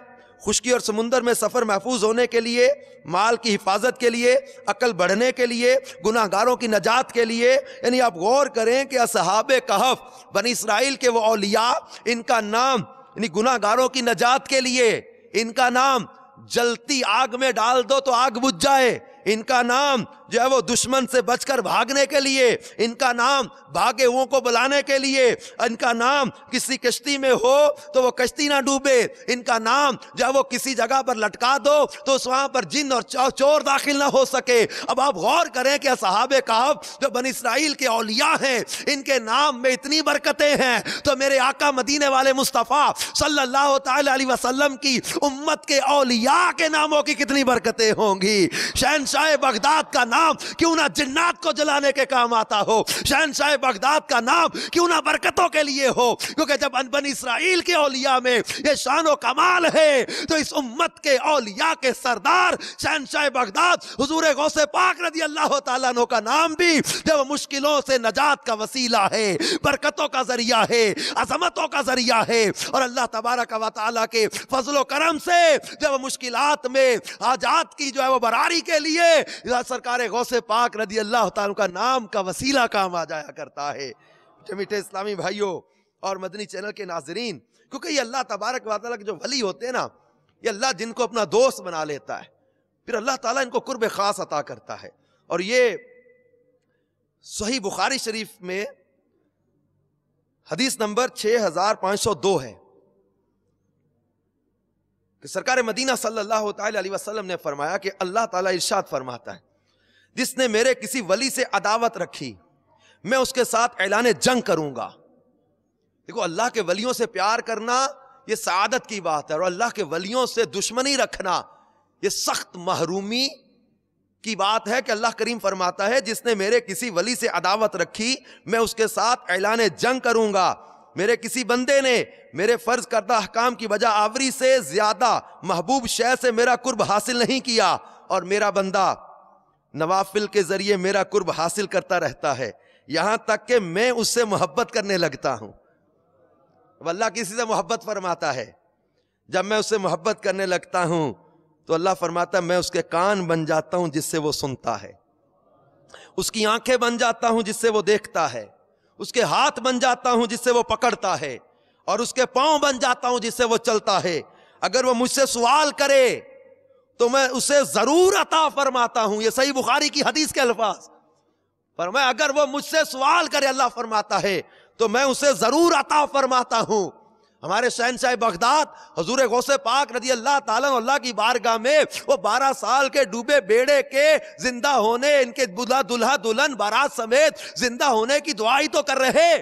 [SPEAKER 2] خشکی اور سمندر میں سفر محفوظ ہونے کے لیے، مال کی حفاظت کے لیے، عقل بڑھنے کے لیے، گناہ گاروں کی نجات کے لیے۔ یعنی آپ غور کریں کہ اصحاب کہف بنی اسرائیل کے وہ اولیاء، ان کا نام یعنی گناہ گاروں کی نجات کے لیے، ان کا نام جلتی آگ میں ڈال دو تو آگ بجھ جائے، ان کا نام جو ہے وہ دشمن سے بچ کر بھاگنے کے لیے، ان کا نام بھاگے ہوئوں کو بلانے کے لیے، ان کا نام کسی کشتی میں ہو تو وہ کشتی نہ ڈوبے، ان کا نام جو ہے وہ کسی جگہ پر لٹکا دو تو اس وہاں پر جن اور چور داخل نہ ہو سکے۔ اب آپ غور کریں کہ اصحاب کہف جو بنی اسرائیل کے اولیاء ہیں، ان کے نام میں اتنی برکتیں ہیں، تو میرے آقا مدینے والے مصطفیٰ صلی اللہ تعالی علیہ وسلم کی امت کے اولیاء کے ناموں کی کتنی برکتیں ہوں گی۔ شہنشاہ بغداد کا نام کیوں نہ جنات کو جلانے کے کام آتا ہو، شہنشاہ بغداد کا نام کیوں نہ برکتوں کے لیے ہو، کیونکہ جب بنی اسرائیل کے اولیاء میں یہ شان و کمال ہے تو اس امت کے اولیاء کے سردار شہنشاہ بغداد حضور غوث پاک رضی اللہ تعالیٰ عنہ کا نام بھی جب مشکلوں سے نجات کا وسیلہ ہے، برکتوں کا ذریعہ ہے، عظمتوں کا ذریعہ ہے، اور اللہ تبارک و تعالیٰ کے فضل و کرم سے جب مشکلات میں حاجات کی جو ہے وہ براری کے لیے سرکار غوث پاک رضی اللہ تعالیٰ کا نام کا وسیلہ کام آ جایا کرتا ہے۔ میٹھے اسلامی بھائیوں اور مدنی چینل کے ناظرین، کیونکہ یہ اللہ تبارک و تعالیٰ کے جو ولی ہوتے ہیں نا، یہ اللہ جن کو اپنا دوست بنا لیتا ہے، پھر اللہ تعالیٰ ان کو قرب خاص عطا کرتا ہے۔ اور یہ صحیح بخاری شریف میں حدیث نمبر 6502 ہے کہ سرکار مدینہ صلی اللہ تعالی علیہ وسلم نے فرمایا کہ اللہ تعالیٰ ارشاد فرماتا ہے جس نے میرے کسی ولی سے عداوت رکھی میں اس کے ساتھ اعلان جنگ کروں گا. دیکھو اللہ کے ولیوں سے پیار کرنا یہ سعادت کی بات ہے، اور اللہ کے ولیوں سے دشمنی رکھنا یہ سخت محرومی کی بات ہے کہ اللہ کریم فرماتا ہے جس نے میرے کسی ولی سے عداوت رکھی میں اس کے ساتھ اعلان جنگ کروں گا. میرے کسی بندے نے میرے فرض کردہ احکام کی بجا آوری سے زیادہ محبوب شے سے میرا قرب حاصل نہیں کیا، اور میرا بندہ نوافل کے ذریعے میرا قرب حاصل کرتا رہتا ہے یہاں تک کہ میں اس سے محبت کرنے لگتا ہوں. اب اللہ کسی سے محبت فرماتا ہے، جب میں اس سے محبت کرنے لگتا ہوں تو اللہ فرماتا ہے میں اس کے کان بن جاتا ہوں جس سے وہ سنتا ہے، اس کی آنکھیں بن جاتا ہوں جس سے وہ دیکھتا ہے، اس کے ہاتھ بن جاتا ہوں جس سے وہ پکڑتا ہے، اور اس کے پاؤں بن جاتا ہوں جس سے وہ چلتا ہے. اگر وہ مجھ سے سوال کرے تو میں اسے ضرور عطا فرماتا ہوں. یہ صحیح بخاری کی حدیث کے الفاظ. فرمایا اگر وہ مجھ سے سوال کرے اللہ فرماتا ہے تو میں اسے ضرور عطا فرماتا ہوں. ہمارے شہنشاہ بغداد حضور غوث پاک رضی اللہ تعالیٰ عنہ اللہ کی بارگاہ میں وہ 12 سال کے ڈوبے بیڑے کے زندہ ہونے، ان کے دلہا دلہن بارات سمیت زندہ ہونے کی دعائی تو کر رہے.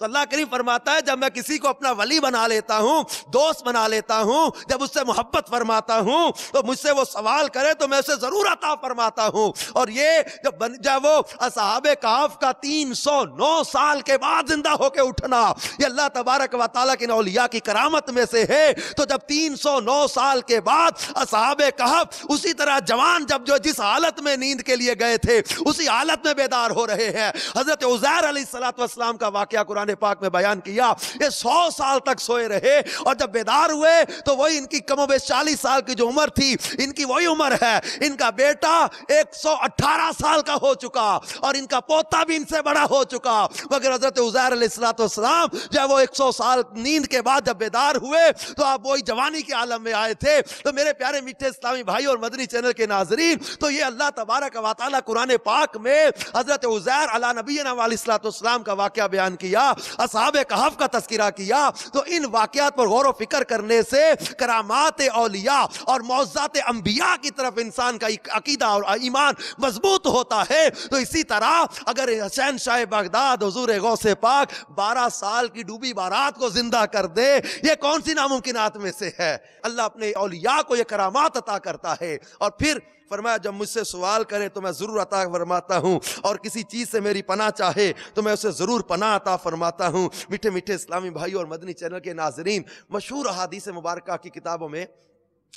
[SPEAKER 2] تو اللہ کریم فرماتا ہے جب میں کسی کو اپنا ولی بنا لیتا ہوں، دوست بنا لیتا ہوں، جب اس سے محبت فرماتا ہوں تو مجھ سے وہ سوال کرے تو میں اسے ضرور عطا فرماتا ہوں. اور یہ جب وہ اصحاب کہف کا 309 سال کے بعد زندہ ہو کے اٹھنا یہ اللہ تبارک و تعالیٰ کے اولیاء کی کرامت میں سے ہے. تو جب 309 سال کے بعد اصحاب کہف اسی طرح جوان جو جس حالت میں نیند کے لیے گئے تھے اسی حالت میں بیدار ہو رہے ہیں. حضرت عزیر علیہ السلام کا واقعہ قرآن پاک میں بیان کیا. یہ 100 سال تک سوئے رہے اور جب بیدار ہوئے تو وہی ان کی کم و بیش 40 سال کی جو عمر تھی ان کی وہی عمر ہے. ان کا بیٹا 118 سال کا ہو چکا اور ان کا پوتا بھی ان سے بڑا ہو چکا. مگر حضرت عزیر علیہ السلام جب وہ 100 سال نیند کے بعد جب بیدار ہوئے تو آپ وہی جوانی کے عالم میں آئے تھے. تو میرے پیارے میٹھے اسلامی بھائی اور مدنی چینل کے ناظرین، تو یہ اللہ تبارک و تعالی قرآن پاک میں حضرت عزیر علی نبینا علیہ السلام کا واقعہ بیان کیا، اصحاب کہف کا تذکرہ کیا. تو ان واقعات پر غور و فکر کرنے سے کرامات اولیاء اور معجزات انبیاء کی طرف انسان کا عقیدہ اور ایمان مضبوط ہوتا ہے. تو اسی طرح اگر شہنشاہ بغداد حضور غوث پاک 12 سال کی ڈوبی بارات کو زندہ کر دے، یہ کون سی ناممکنات میں سے ہے؟ اللہ اپنے اولیاء کو یہ کرامات عطا کرتا ہے. اور پھر فرمایا جب مجھ سے سوال کرے تو میں ضرور عطا فرماتا ہوں، اور کسی چیز سے میری پناہ چاہے تو میں اسے ضرور پناہ عطا فرماتا ہوں. میٹھے میٹھے اسلامی بھائی اور مدنی چینل کے ناظرین، مشہور احادیث مبارکہ کی کتابوں میں،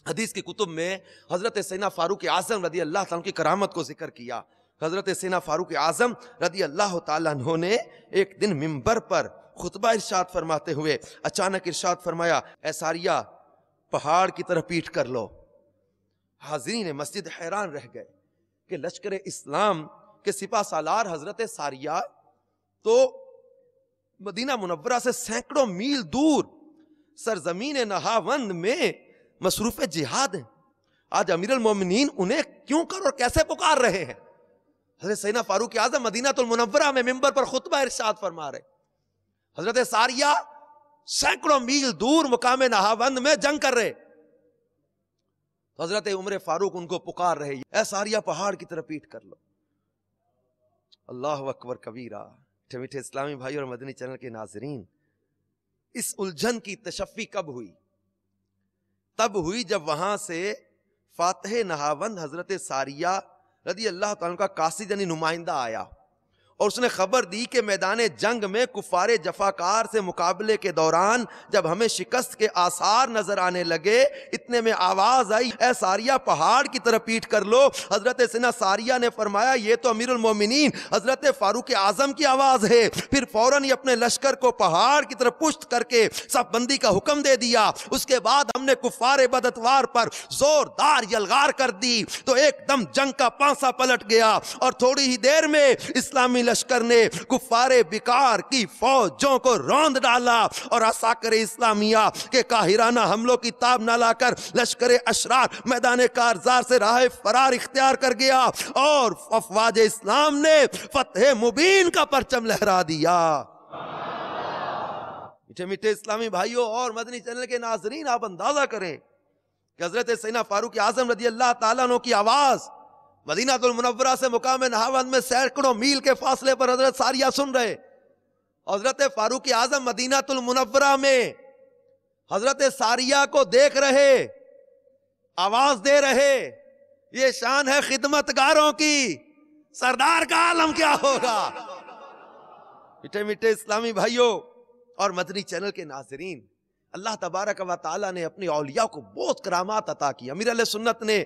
[SPEAKER 2] حدیث کی کتب میں حضرت سیدنا فاروق اعظم رضی اللہ تعالیٰ کی کرامت کو ذکر کیا. حضرت سیدنا فاروق اعظم رضی اللہ تعالیٰ عنہ نے ایک دن منبر پر خطبہ ارشاد فرماتے ہوئے اچانک ارشاد فرمایا، اے ساریہ پہاڑ کی طرح پیٹھ کر لو. حاضرین مسجد حیران رہ گئے کہ لشکر اسلام کے سپہ سالار حضرت ساریہ تو مدینہ منورہ سے سینکڑوں میل دور سرزمین نہاوند میں مصروف جہاد ہیں. آج امیر المومنین انہیں کیوں کر اور کیسے پکار رہے ہیں؟ حضرت سیدنا فاروق اعظم مدینہ المنورہ میں منبر پر خطبہ ارشاد فرما رہے. حضرت ساریہ سینکڑوں میل دور مقام نہاوند میں جنگ کر رہے. حضرت عمر فاروق ان کو پکار رہے، اے ساریہ پہاڑ کی طرح پیٹھ کر لو. اللہ اکبر کبیرہ. میٹھے اسلامی بھائی اور مدنی چینل کے ناظرین، اس الجھن کی تشفی کب ہوئی؟ تب ہوئی جب وہاں سے فاتح نہاوند حضرت ساریہ رضی اللہ تعالیٰ کا قاصد یعنی نمائندہ آیا اور اس نے خبر دی کہ میدان جنگ میں کفار جفاکار سے مقابلے کے دوران جب ہمیں شکست کے آثار نظر آنے لگے، اتنے میں آواز آئی، اے ساریہ پہاڑ کی طرف پیٹھ کر لو. حضرت سیدنا ساریہ نے فرمایا یہ تو امیر المومنین حضرت فاروق اعظم کی آواز ہے. پھر فوراً ہی اپنے لشکر کو پہاڑ کی طرف پشت کر کے صف بندی کا حکم دے دیا. اس کے بعد ہم نے کفار بداتوار پر زوردار یلغار کر دی تو ایک دم جنگ کا پانسا پلٹ گیا اور تھوڑی ہی دیر میں اسلامی لشکر نے کفار بیکار کی فوجوں کو روند ڈالا اور عساکر اسلامیہ کے قاہرانہ حملوں کی تاب نہ لا کر لشکر اشرار میدان کارزار سے راہ فرار اختیار کر گیا اور افواج اسلام نے فتح مبین کا پرچم لہرا دیا۔ میٹھے میٹھے اسلامی بھائیوں اور مدنی چینل کے ناظرین، آپ اندازہ کریں کہ حضرت سیدنا فاروق اعظم رضی اللہ تعالیٰ عنہ کی آواز مدینہ المنورہ سے مقام نہاوند میں سینکڑوں میل کے فاصلے پر حضرت ساریہ سن رہے، حضرت فاروق اعظم مدینہ المنورہ میں حضرت ساریہ کو دیکھ رہے، آواز دے رہے۔ یہ شان ہے خدمتگاروں کی، سردار کا عالم کیا ہوگا؟ میٹھے میٹھے اسلامی بھائیوں اور مدنی چینل کے ناظرین، اللہ تبارک و تعالیٰ نے اپنے اولیاء کو بہت کرامات عطا کی۔ امیر علیہ سنت نے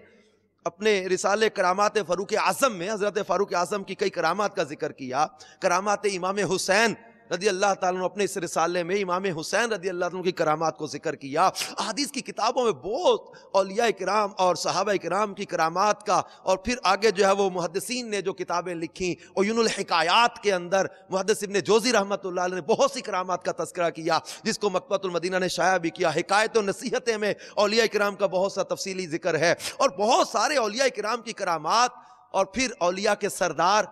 [SPEAKER 2] اپنے رسالے کرامات فاروق اعظم میں حضرت فاروق اعظم کی کئی کرامات کا ذکر کیا۔ کرامات امام حسین رضی اللہ تعالیٰ عنہ، اپنے اس رسالے میں امام حسین رضی اللہ عنہ کی کرامات کو ذکر کیا۔ احادیث کی کتابوں میں بہت اولیاء کرام اور صحابہ کرام کی کرامات کا، اور پھر آگے جو ہے وہ محدثین نے جو کتابیں لکھی، عیون الحکایات کے اندر محدث ابن جوزی رحمۃ اللہ علیہ نے بہت سی کرامات کا تذکرہ کیا، جس کو مکتبۃ المدینہ نے شائع بھی کیا۔ حکایت و نصیحتیں میں اولیاء کرام کا بہت سا تفصیلی ذکر ہے، اور بہت سارے اولیاء کرام کی کرامات، اور پھر اولیاء کے سردار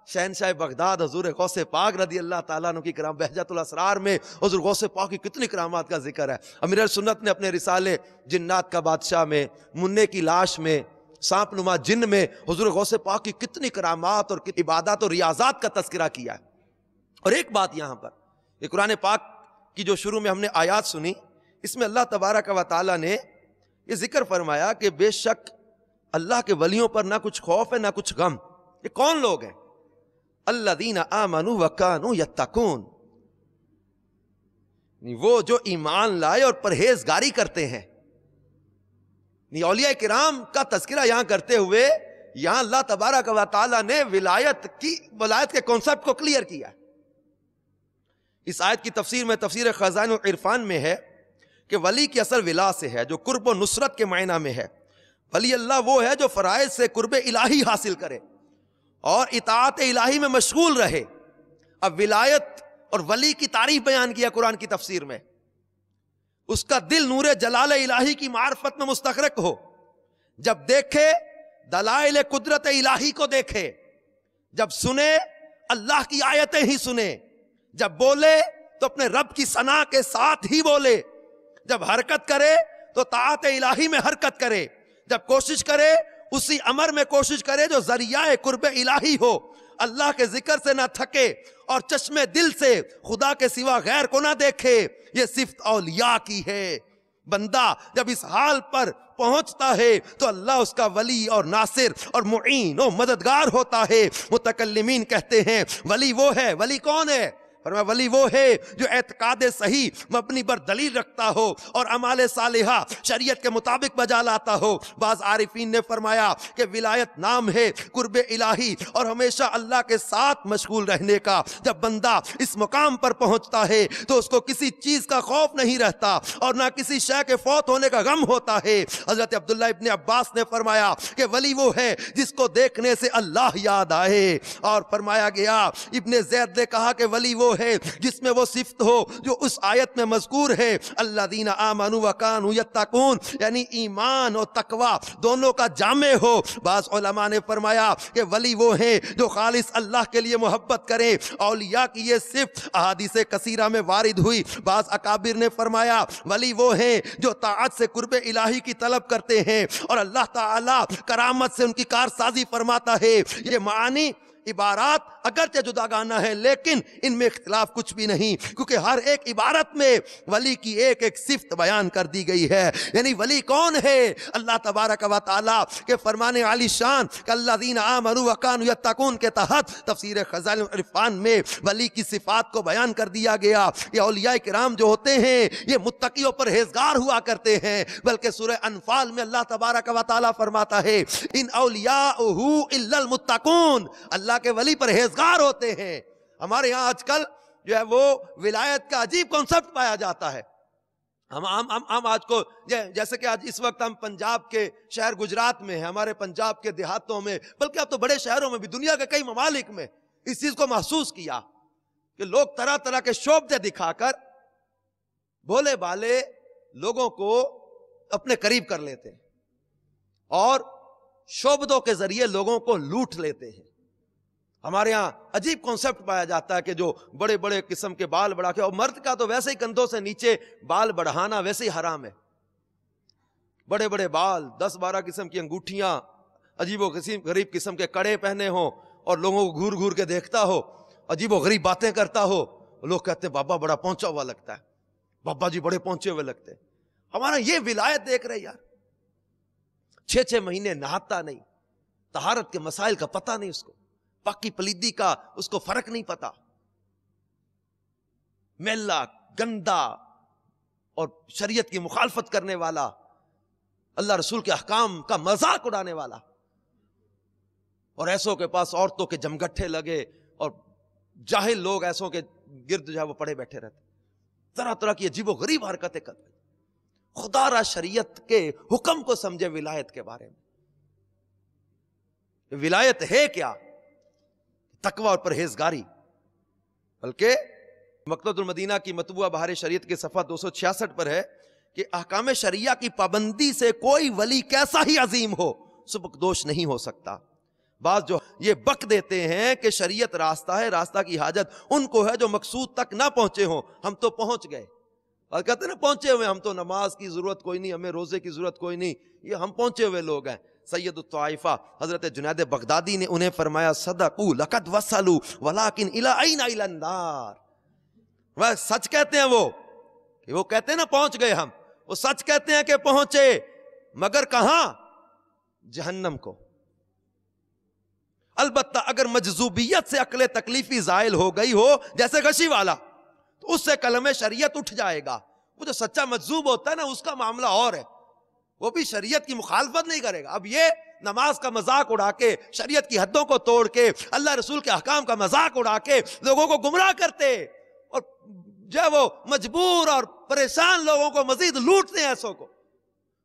[SPEAKER 2] شہنشاہ بغداد حضور غوث پاک رضی اللہ تعالیٰ عنہ کی کرام، بہجت الاسرار میں حضور غوث پاک کی کتنی کرامات کا ذکر ہے۔ امیر سنت نے اپنے رسالے جنات کا بادشاہ میں، منع کی لاش میں، سانپ نما جن میں حضور غوث پاک کی کتنی کرامات اور عبادات اور ریاضات کا تذکرہ کیا ہے۔ اور ایک بات یہاں پر، یہ قرآن پاک کی جو شروع میں ہم نے آیات سنی، اس میں اللہ تبارک و تعالیٰ نے یہ ذکر فرمایا کہ بے شک اللہ کے ولیوں پر نہ کچھ خوف ہے نہ کچھ غم۔ یہ کون لوگ ہیں؟ الذین آمنوا وکانوا یتقون، وہ جو ایمان لائے اور پرہیزگاری کرتے ہیں۔ اولیاء کرام کا تذکرہ یہاں کرتے ہوئے یہاں اللہ تبارک و تعالیٰ نے ولایت کے کانسیپٹ کو کلیئر کیا۔ اس آیت کی تفسیر میں، تفسیر خزائن العرفان میں ہے کہ ولی کی اصل ولا سے ہے، جو قرب و نصرت کے معنی میں ہے۔ ولی اللہ وہ ہے جو فرائض سے قرب الہی حاصل کرے اور اطاعت الہی میں مشغول رہے۔ اب ولایت اور ولی کی تعریف بیان کیا قرآن کی تفسیر میں، اس کا دل نور جلال الہی کی معرفت میں مستغرق ہو، جب دیکھے دلائل قدرت الہی کو دیکھے، جب سنے اللہ کی آیتیں ہی سنے، جب بولے تو اپنے رب کی ثنا کے ساتھ ہی بولے، جب حرکت کرے تو طاعت الہی میں حرکت کرے، جب کوشش کرے اسی امر میں کوشش کرے جو ذریعہ قرب الہی ہو، اللہ کے ذکر سے نہ تھکے اور چشمے دل سے خدا کے سوا غیر کو نہ دیکھے۔ یہ صفت اولیاء کی ہے۔ بندہ جب اس حال پر پہنچتا ہے تو اللہ اس کا ولی اور ناصر اور معین و مددگار ہوتا ہے۔ متکلمین کہتے ہیں ولی وہ ہے، ولی کون ہے؟ فرمایا ولی وہ ہے جو اعتقاد صحیح مبنی پر دلیل رکھتا ہو اور اعمال صالحہ شریعت کے مطابق بجا لاتا ہو۔ بعض عارفین نے فرمایا کہ ولایت نام ہے قرب الہی اور ہمیشہ اللہ کے ساتھ مشغول رہنے کا۔ جب بندہ اس مقام پر پہنچتا ہے تو اس کو کسی چیز کا خوف نہیں رہتا اور نہ کسی شے کے فوت ہونے کا غم ہوتا ہے۔ حضرت عبداللہ ابن عباس نے فرمایا کہ ولی وہ ہے جس کو دیکھنے سے اللہ یاد آئے، اور فرمایا گیا ابن زید نے کہا کہ ولی وہ ہے جس میں وہ صفت ہو جو اس آیت میں مذکور ہے، الذین آمنوا وکانوا یتقون، یعنی ایمان اور تقوی دونوں کا جامع ہو۔ بعض علماء نے فرمایا کہ ولی وہ ہیں جو خالص اللہ کے لیے محبت کریں۔ اولیاء کی یہ صفت احادیث کثیرہ میں وارد ہوئی۔ بعض اکابر نے فرمایا ولی وہ ہیں جو طاعت سے قرب الہی کی طلب کرتے ہیں اور اللہ تعالی کرامت سے ان کی کارسازی فرماتا ہے۔ یہ معنی عبارات اگرچہ جداگانہ ہے لیکن ان میں اختلاف کچھ بھی نہیں، کیونکہ ہر ایک عبارت میں ولی کی ایک ایک صفت بیان کر دی گئی ہے۔ یعنی ولی کون ہے؟ اللہ تبارک و تعالیٰ کے فرمان عالی شان کہ الذین آمنوا وکانوا یتقون کے تحت تفسیر خزائن العرفان میں ولی کی صفات کو بیان کر دیا گیا۔ یہ اولیاء کرام جو ہوتے ہیں یہ متقی و پرہیزگار ہوا کرتے ہیں، بلکہ سورہ انفال میں اللہ تبارک و تعالیٰ فرماتا ہے ان اولیاءہ الا المتقون، اللہ کے ولی پرہیزگار ہوتے ہیں۔ ہمارے یہاں آج کل جو ہے وہ ولایت کا عجیب کانسیپٹ پایا جاتا ہے۔ ہم آج کو جیسے کہ آج اس وقت ہم پنجاب کے شہر گجرات میں ہیں، ہمارے پنجاب کے دیہاتوں میں، بلکہ اب تو بڑے شہروں میں بھی، دنیا کے کئی ممالک میں اس چیز کو محسوس کیا کہ لوگ طرح طرح کے شعبے دکھا کر بھولے بالے لوگوں کو اپنے قریب کر لیتے ہیں اور شعبدوں کے ذریعے لوگوں کو لوٹ لیتے ہیں. ہمارے ہاں عجیب کانسیپٹ پایا جاتا ہے کہ جو بڑے بڑے قسم کے بال بڑھا کے، اور مرد کا تو ویسے ہی کندھوں سے نیچے بال بڑھانا ویسے ہی حرام ہے. بڑے بڑے بال، 10-12 قسم کی انگوٹھیاں، عجیب و غریب قسم کے کڑے پہنے ہوں اور لوگوں کو گھور گھور کے دیکھتا ہو، عجیب و غریب باتیں کرتا ہو. لوگ کہتے ہیں بابا بڑا پہنچا ہوا لگتا ہے، بابا جی بڑے پہنچے ہوئے لگتے ہیں. ہمارا یہ ولایت دیکھ رہے یار، 6 مہینے نہاتا نہیں، طہارت کے مسائل کا پتہ نہیں، اس کو پاکی پلیدی کا اس کو فرق نہیں پتا، میلا گندا اور شریعت کی مخالفت کرنے والا، اللہ رسول کے احکام کا مذاق اڑانے والا. اور ایسوں کے پاس عورتوں کے جمگٹھے لگے اور جاہل لوگ ایسوں کے گرد جو ہے وہ پڑے بیٹھے رہتے، طرح طرح کی عجیب و غریب حرکتیں کرتے. خدا را شریعت کے حکم کو سمجھے ولایت کے بارے میں. ولایت ہے کیا؟ تقوی اور پرہیزگاری. بلکہ مکتبۃ المدینہ کی مطبوعہ بہار شریعت کے صفحہ 266 پر ہے کہ احکام شریعہ کی پابندی سے کوئی ولی کیسا ہی عظیم ہو سبکدوش نہیں ہو سکتا. بعض جو یہ بک دیتے ہیں کہ شریعت راستہ ہے، راستہ کی حاجت ان کو ہے جو مقصود تک نہ پہنچے ہوں، ہم تو پہنچ گئے. اور کہتے ہیں نا پہنچے ہوئے، ہم تو نماز کی ضرورت کوئی نہیں، ہمیں روزے کی ضرورت کوئی نہیں، یہ ہم پہنچے ہوئے لوگ ہیں. سید الطائفہ حضرت جنید بغدادی نے انہیں فرمایا صدقوا لقد وصلوا ولکن الی این الی النار. وہ سچ کہتے ہیں، وہ کہتے ہیں نا پہنچ گئے ہم، وہ سچ کہتے ہیں کہ پہنچے، مگر کہاں؟ جہنم کو. البتہ اگر مجذوبیت سے عقل تکلیفی زائل ہو گئی ہو جیسے غشی والا تو اس سے کلمہ شریعت اٹھ جائے گا. وہ جو سچا مجذوب ہوتا ہے نا اس کا معاملہ اور ہے، وہ بھی شریعت کی مخالفت نہیں کرے گا. اب یہ نماز کا مذاق اڑا کے، شریعت کی حدوں کو توڑ کے، اللہ رسول کے احکام کا مذاق اڑا کے لوگوں کو گمراہ کرتے اور جو وہ مجبور اور پریشان لوگوں کو مزید لوٹتے ہیں. ایسوں کو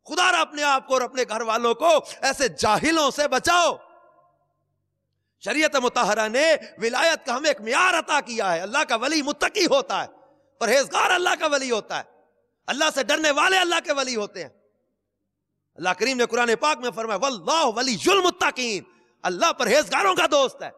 [SPEAKER 2] خدا را اپنے آپ کو اور اپنے گھر والوں کو ایسے جاہلوں سے بچاؤ. شریعت مطہرہ نے ولایت کا ہمیں ایک معیار عطا کیا ہے. اللہ کا ولی متقی ہوتا ہے، پرہیزگار اللہ کا ولی ہوتا ہے، اللہ سے ڈرنے والے اللہ کے ولی ہوتے ہیں. اللہ کریم نے قرآن پاک میں فرمایا واللہ ولی المتقین، اللہ پرہیزگاروں کا دوست ہے.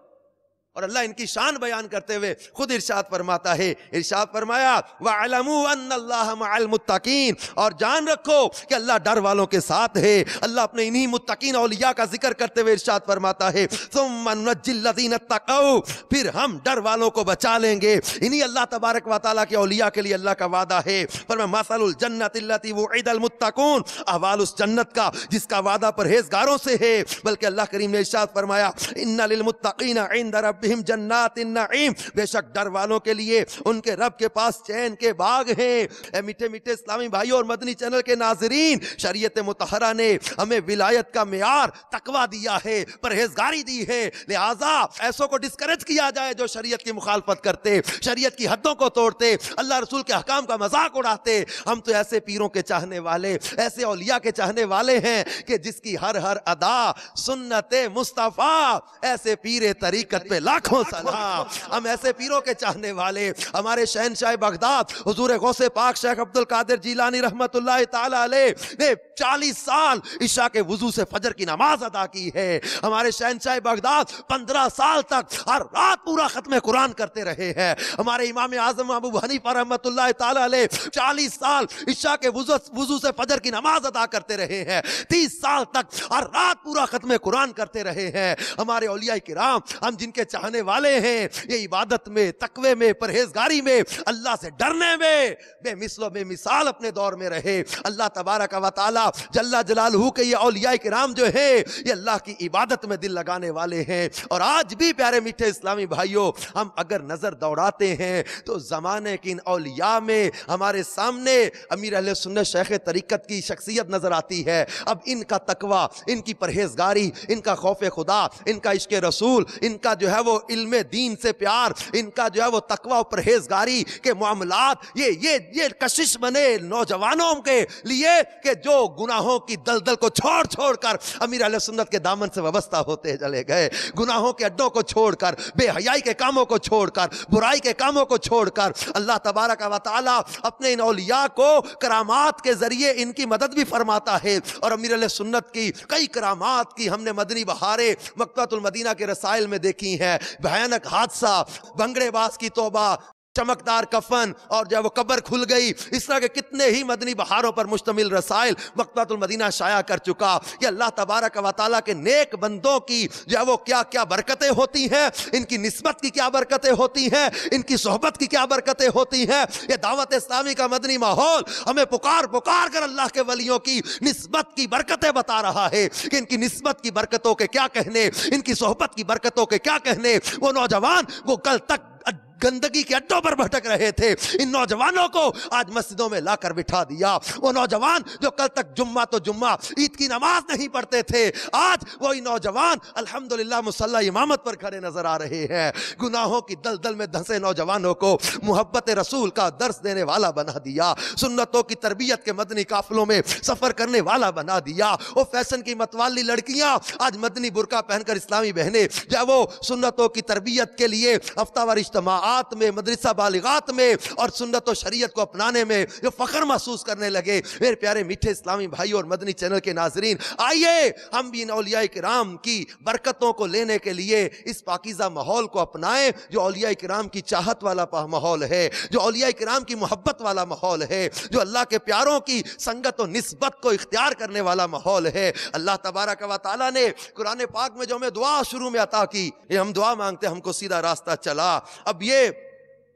[SPEAKER 2] اور اللہ ان کی شان بیان کرتے ہوئے خود ارشاد فرماتا ہے، ارشاد فرمایا وَاعْلَمُوا أَنَّ اللَّهَ مَعَ الْمُتَّقِينَ، اور جان رکھو کہ اللہ ڈر والوں کے ساتھ ہے. اللہ اپنے انہی متقین اولیاء کا ذکر کرتے ہوئے ارشاد فرماتا ہے ثُمَّ نُنَجِّي الَّذِينَ اتَّقَوْا، پھر ہم ڈر والوں کو بچا لیں گے. انہی اللہ تبارک و تعالیٰ کے اولیاء کے لیے اللہ کا وعدہ ہے. فرمایا مَثَلُ الْجَنَّةِ الَّتِي وُعِدَ الْمُتَّقُونَ، احوال اس جنت کا جس کا وعدہ پرہیزگاروں سے ہے. بلکہ اللہ کریم نے ارشاد فرمایا إِنَّ لِلْمُتَّقِينَ عِندَ رَبِّهِمْ جنات النعیم، بے شک ڈر والوں کے لیے ان کے رب کے پاس چین کے باغ ہیں. اے میٹھے میٹھے اسلامی بھائیوں اور مدنی چینل کے ناظرین، شریعت مطہرہ نے ہمیں ولایت کا معیار تقویٰ دیا ہے، پرہیزگاری دی ہے. لہٰذا ایسوں کو ڈسکریج کیا جائے جو شریعت کی مخالفت کرتے، شریعت کی حدوں کو توڑتے، اللہ رسول کے احکام کا مذاق اڑاتے. ہم تو ایسے پیروں کے چاہنے والے، ایسے اولیاء کے چاہنے والے ہیں کہ جس کی ہر ادا سنت مصطفیٰ. ایسے پیر طریقت پہ لاکھوں سلام. ہم ایسے پیروں کے چاہنے والے، ہمارے شہنشاہ بغداد حضور غوث پاک شیخ عبد القادر جیلانی رحمت اللہ تعالی علیہ نے 40 سال عشاء کے وضو سے فجر کی نماز ادا کی ہے. ہمارے شہنشاہ بغداد 15 سال تک ہر رات پورا ختم قرآن کرتے رہے ہیں. ہمارے امام اعظم ابو حنیفہ رحمت اللہ تعالی علیہ 40 سال عشاء کے وضو سے فجر کی نماز ادا کرتے رہے ہیں. 30 سال تک ہر رات پورا ختم قرآن کرتے رہے ہیں. ہمارے اولیاء کرام، ہم جن کے چاہنے والے ہیں، یہ عبادت میں، تقوی میں، پرہیزگاری میں، اللہ سے ڈرنے میں بے مثل و بے مثال اپنے دور میں رہے. اللہ تبارک و تعالی جل جلالہ کے یہ اولیاء کرام جو ہیں یہ اللہ کی عبادت میں دل لگانے والے ہیں. اور آج بھی پیارے میٹھے اسلامی بھائیوں، ہم اگر نظر دوڑاتے ہیں تو زمانے کی ان اولیاء میں ہمارے سامنے امیر اہل سنت شیخ طریقت کی شخصیت نظر آتی ہے. اب ان کا تقوی، ان کی پرہیزگاری، ان کا خوف خدا، ان کا عشق رسول، ان کا جو ہے وہ علم دین سے پیار، ان کا جو ہے وہ تقوی و پرہیزگاری کے معاملات، یہ کشش بنے نوجوانوں کے لیے کہ جو گناہوں کی دلدل کو چھوڑ چھوڑ کر امیر اہل سنت کے دامن سے وابستہ ہوتے چلے گئے، گناہوں کے اڈوں کو چھوڑ کر، بے حیائی کے کاموں کو چھوڑ کر، برائی کے کاموں کو چھوڑ کر، اللہ تبارک و تعالی اپنے ان اولیاء کو کرامات کے ذریعے ان کی مدد بھی فرماتا ہے۔ اور امیر اہل سنت کی کئی کرامات کی ہم نے مدنی بہاریں مکتبۃ المدینہ کے رسائل میں دیکھی ہیں۔ بھیانک حادثہ، بنگڑے باز کی توبہ، چمکدار کفن، اور جب وہ قبر کھل گئی، اس طرح کے کتنے ہی مدنی بہاروں پر مشتمل رسائل مکتبۃ المدینہ شائع کر چکا کہ اللہ تبارک و تعالیٰ کے نیک بندوں کی جو ہے وہ کیا کیا برکتیں ہوتی ہیں، ان کی نسبت کی کیا برکتیں ہوتی ہیں، ان کی صحبت کی کیا برکتیں ہوتی ہیں۔ یہ دعوت اسلامی کا مدنی ماحول ہمیں پکار پکار کر اللہ کے ولیوں کی نسبت کی برکتیں بتا رہا ہے کہ ان کی نسبت کی برکتوں کے کیا کہنے، ان کی صحبت کی برکتوں کے کیا کہنے۔ وہ نوجوان وہ کل تک گندگی کے اڈوں پر بھٹک رہے تھے، ان نوجوانوں کو آج مسجدوں میں لا کر بٹھا دیا۔ وہ نوجوان جو کل تک جمعہ تو جمعہ عید کی نماز نہیں پڑھتے تھے، آج وہی نوجوان الحمدللہ مصلی امامت پر کھڑے نظر آ رہے ہیں۔ گناہوں کی دلدل میں دھنسے نوجوانوں کو محبت رسول کا درس دینے والا بنا دیا، سنتوں کی تربیت کے مدنی قافلوں میں سفر کرنے والا بنا دیا۔ وہ فیشن کی متوالی لڑکیاں آج مدنی برقع پہن کر، اسلامی بہنیں جب وہ سنتوں کی تربیت کے لیے ہفتہ وار اجتماعات میں، مدرسہ بالغات میں اور سنت و شریعت کو اپنانے میں جو فخر محسوس کرنے لگے۔ میرے پیارے میٹھے اسلامی بھائی اور مدنی چینل کے ناظرین، آئیے ہم بھی ان اولیاء کرام کی برکتوں کو لینے کے لیے اس پاکیزہ ماحول کو اپنائیں جو اولیاء کرام کی چاہت والا ماحول ہے، جو اولیاء کرام کی محبت والا ماحول ہے، جو اللہ کے پیاروں کی سنگت و نسبت کو اختیار کرنے والا ماحول ہے۔ اللہ تبارک و تعالیٰ نے قرآن پاک میں جو ہمیں دعا شروع میں عطا کی، یہ ہم دعا مانگتے ہم کو سیدھا راستہ چلا۔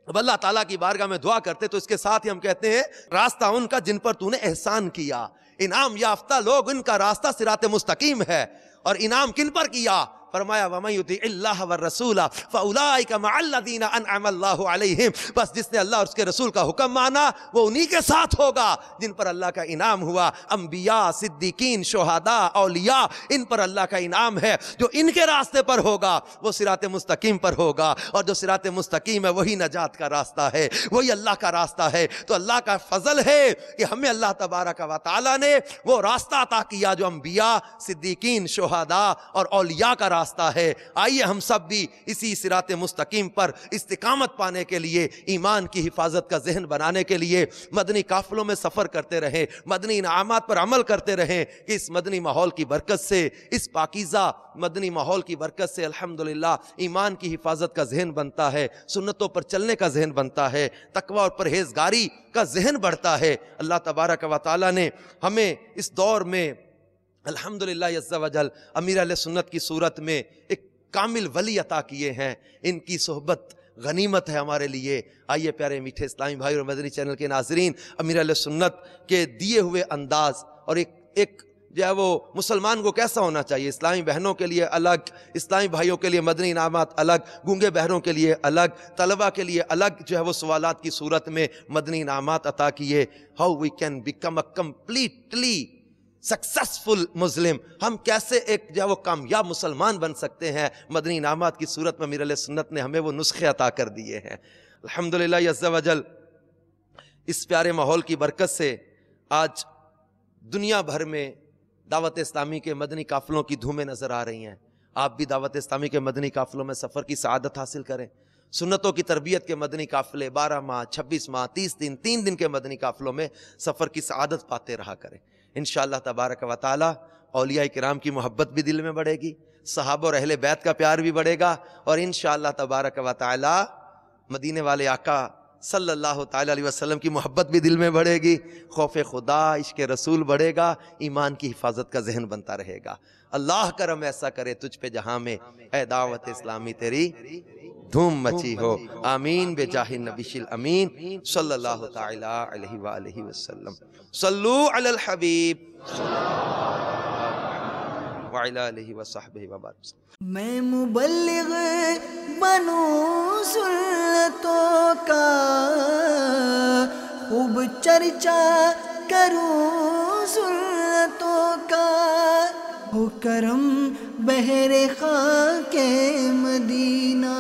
[SPEAKER 2] اب اللہ تعالیٰ کی بارگاہ میں دعا کرتے تو اس کے ساتھ ہی ہم کہتے ہیں راستہ ان کا جن پر تو نے احسان کیا، انعام یافتہ لوگ ان کا راستہ صراط مستقیم ہے۔ اور انعام کن پر کیا؟ فرمایا وَمَن يُطِعِ اللَّهَ وَالرَّسُولَ فَأُولَٰئِكَ مَعَ الَّذِينَ أَنْعَمَ اللَّهُ عَلَيْهِمْ، بس جس نے اللہ اور اس کے رسول کا حکم مانا وہ انہی کے ساتھ ہوگا جن پر اللہ کا انعام ہوا۔ انبیاء، صدیقین، شہداء، اولیاء، ان پر اللہ کا انعام ہے۔ جو ان کے راستے پر ہوگا وہ صراط مستقیم پر ہوگا، اور جو صراط مستقیم ہے وہی نجات کا راستہ ہے، وہی اللہ کا راستہ ہے۔ تو اللہ کا فضل ہے کہ ہمیں اللہ تبارک و تعالیٰ نے وہ راستہ عطا کیا جو انبیاء، صدیقین، شہداء اور اولیاء کا راستہ ہے۔ آئیے ہم سب بھی اسی صراط مستقیم پر استقامت پانے کے لیے، ایمان کی حفاظت کا ذہن بنانے کے لیے مدنی قافلوں میں سفر کرتے رہیں، مدنی انعامات پر عمل کرتے رہیں کہ اس مدنی ماحول کی برکت سے، اس پاکیزہ مدنی ماحول کی برکت سے الحمدللہ ایمان کی حفاظت کا ذہن بنتا ہے، سنتوں پر چلنے کا ذہن بنتا ہے، تقوی اور پرہیزگاری کا ذہن بڑھتا ہے۔ اللہ تبارک و تعالیٰ نے ہمیں اس دور میں الحمدللہ عز و جل امیر اہل سنت کی صورت میں ایک کامل ولی عطا کیے ہیں، ان کی صحبت غنیمت ہے ہمارے لیے۔ آئیے پیارے میٹھے اسلامی بھائی اور مدنی چینل کے ناظرین، امیر اہل سنت کے دیے ہوئے انداز اور ایک جو ہے وہ مسلمان کو کیسا ہونا چاہیے، اسلامی بہنوں کے لیے الگ، اسلامی بھائیوں کے لیے مدنی انعامات الگ، گونگے بہروں کے لیے الگ، طلبہ کے لیے الگ جو ہے وہ سوالات کی صورت میں مدنی انعامات عطا کیے۔ How we can become a completely successful Muslim, ہم کیسے ایک جو ہے وہ کامیاب مسلمان بن سکتے ہیں، مدنی انعامات کی صورت میں امیر علیہ سنت نے ہمیں وہ نسخے عطا کر دیے ہیں۔ الحمدللہ عز و جل اس پیارے ماحول کی برکت سے آج دنیا بھر میں دعوت اسلامی کے مدنی قافلوں کی دھومیں نظر آ رہی ہیں۔ آپ بھی دعوت اسلامی کے مدنی قافلوں میں سفر کی سعادت حاصل کریں، سنتوں کی تربیت کے مدنی قافلے 12 ماہ 26 ماہ 30 دن 3 دن کے مدنی قافلوں میں سفر کی سعادت پاتے رہا کریں۔ انشاءاللہ تبارک و تعالی اولیاء کرام کی محبت بھی دل میں بڑھے گی، صحابہ اور اہل بیت کا پیار بھی بڑھے گا، اور انشاءاللہ تبارک و تعالی مدینے والے آقا صلی اللہ تعالی علیہ وسلم کی محبت بھی دل میں بڑھے گی، خوف خدا، عشق رسول بڑھے گا، ایمان کی حفاظت کا ذہن بنتا رہے گا۔ اللہ کرم ایسا کرے تجھ پہ جہاں میں، اے دعوت اسلامی تیری دھوم مچی ہو، آمین بجاہ النبی الامین صلی اللہ تعالی علیہ وآلہ وسلم۔ صلو علی الحبیب وعلی آلہ وصحبہ وبارک۔
[SPEAKER 1] میں مبلغ بنوں سنتوں کا، خوب چرچا کروں سنتوں کا، ہو کرم بہر خاک مدینہ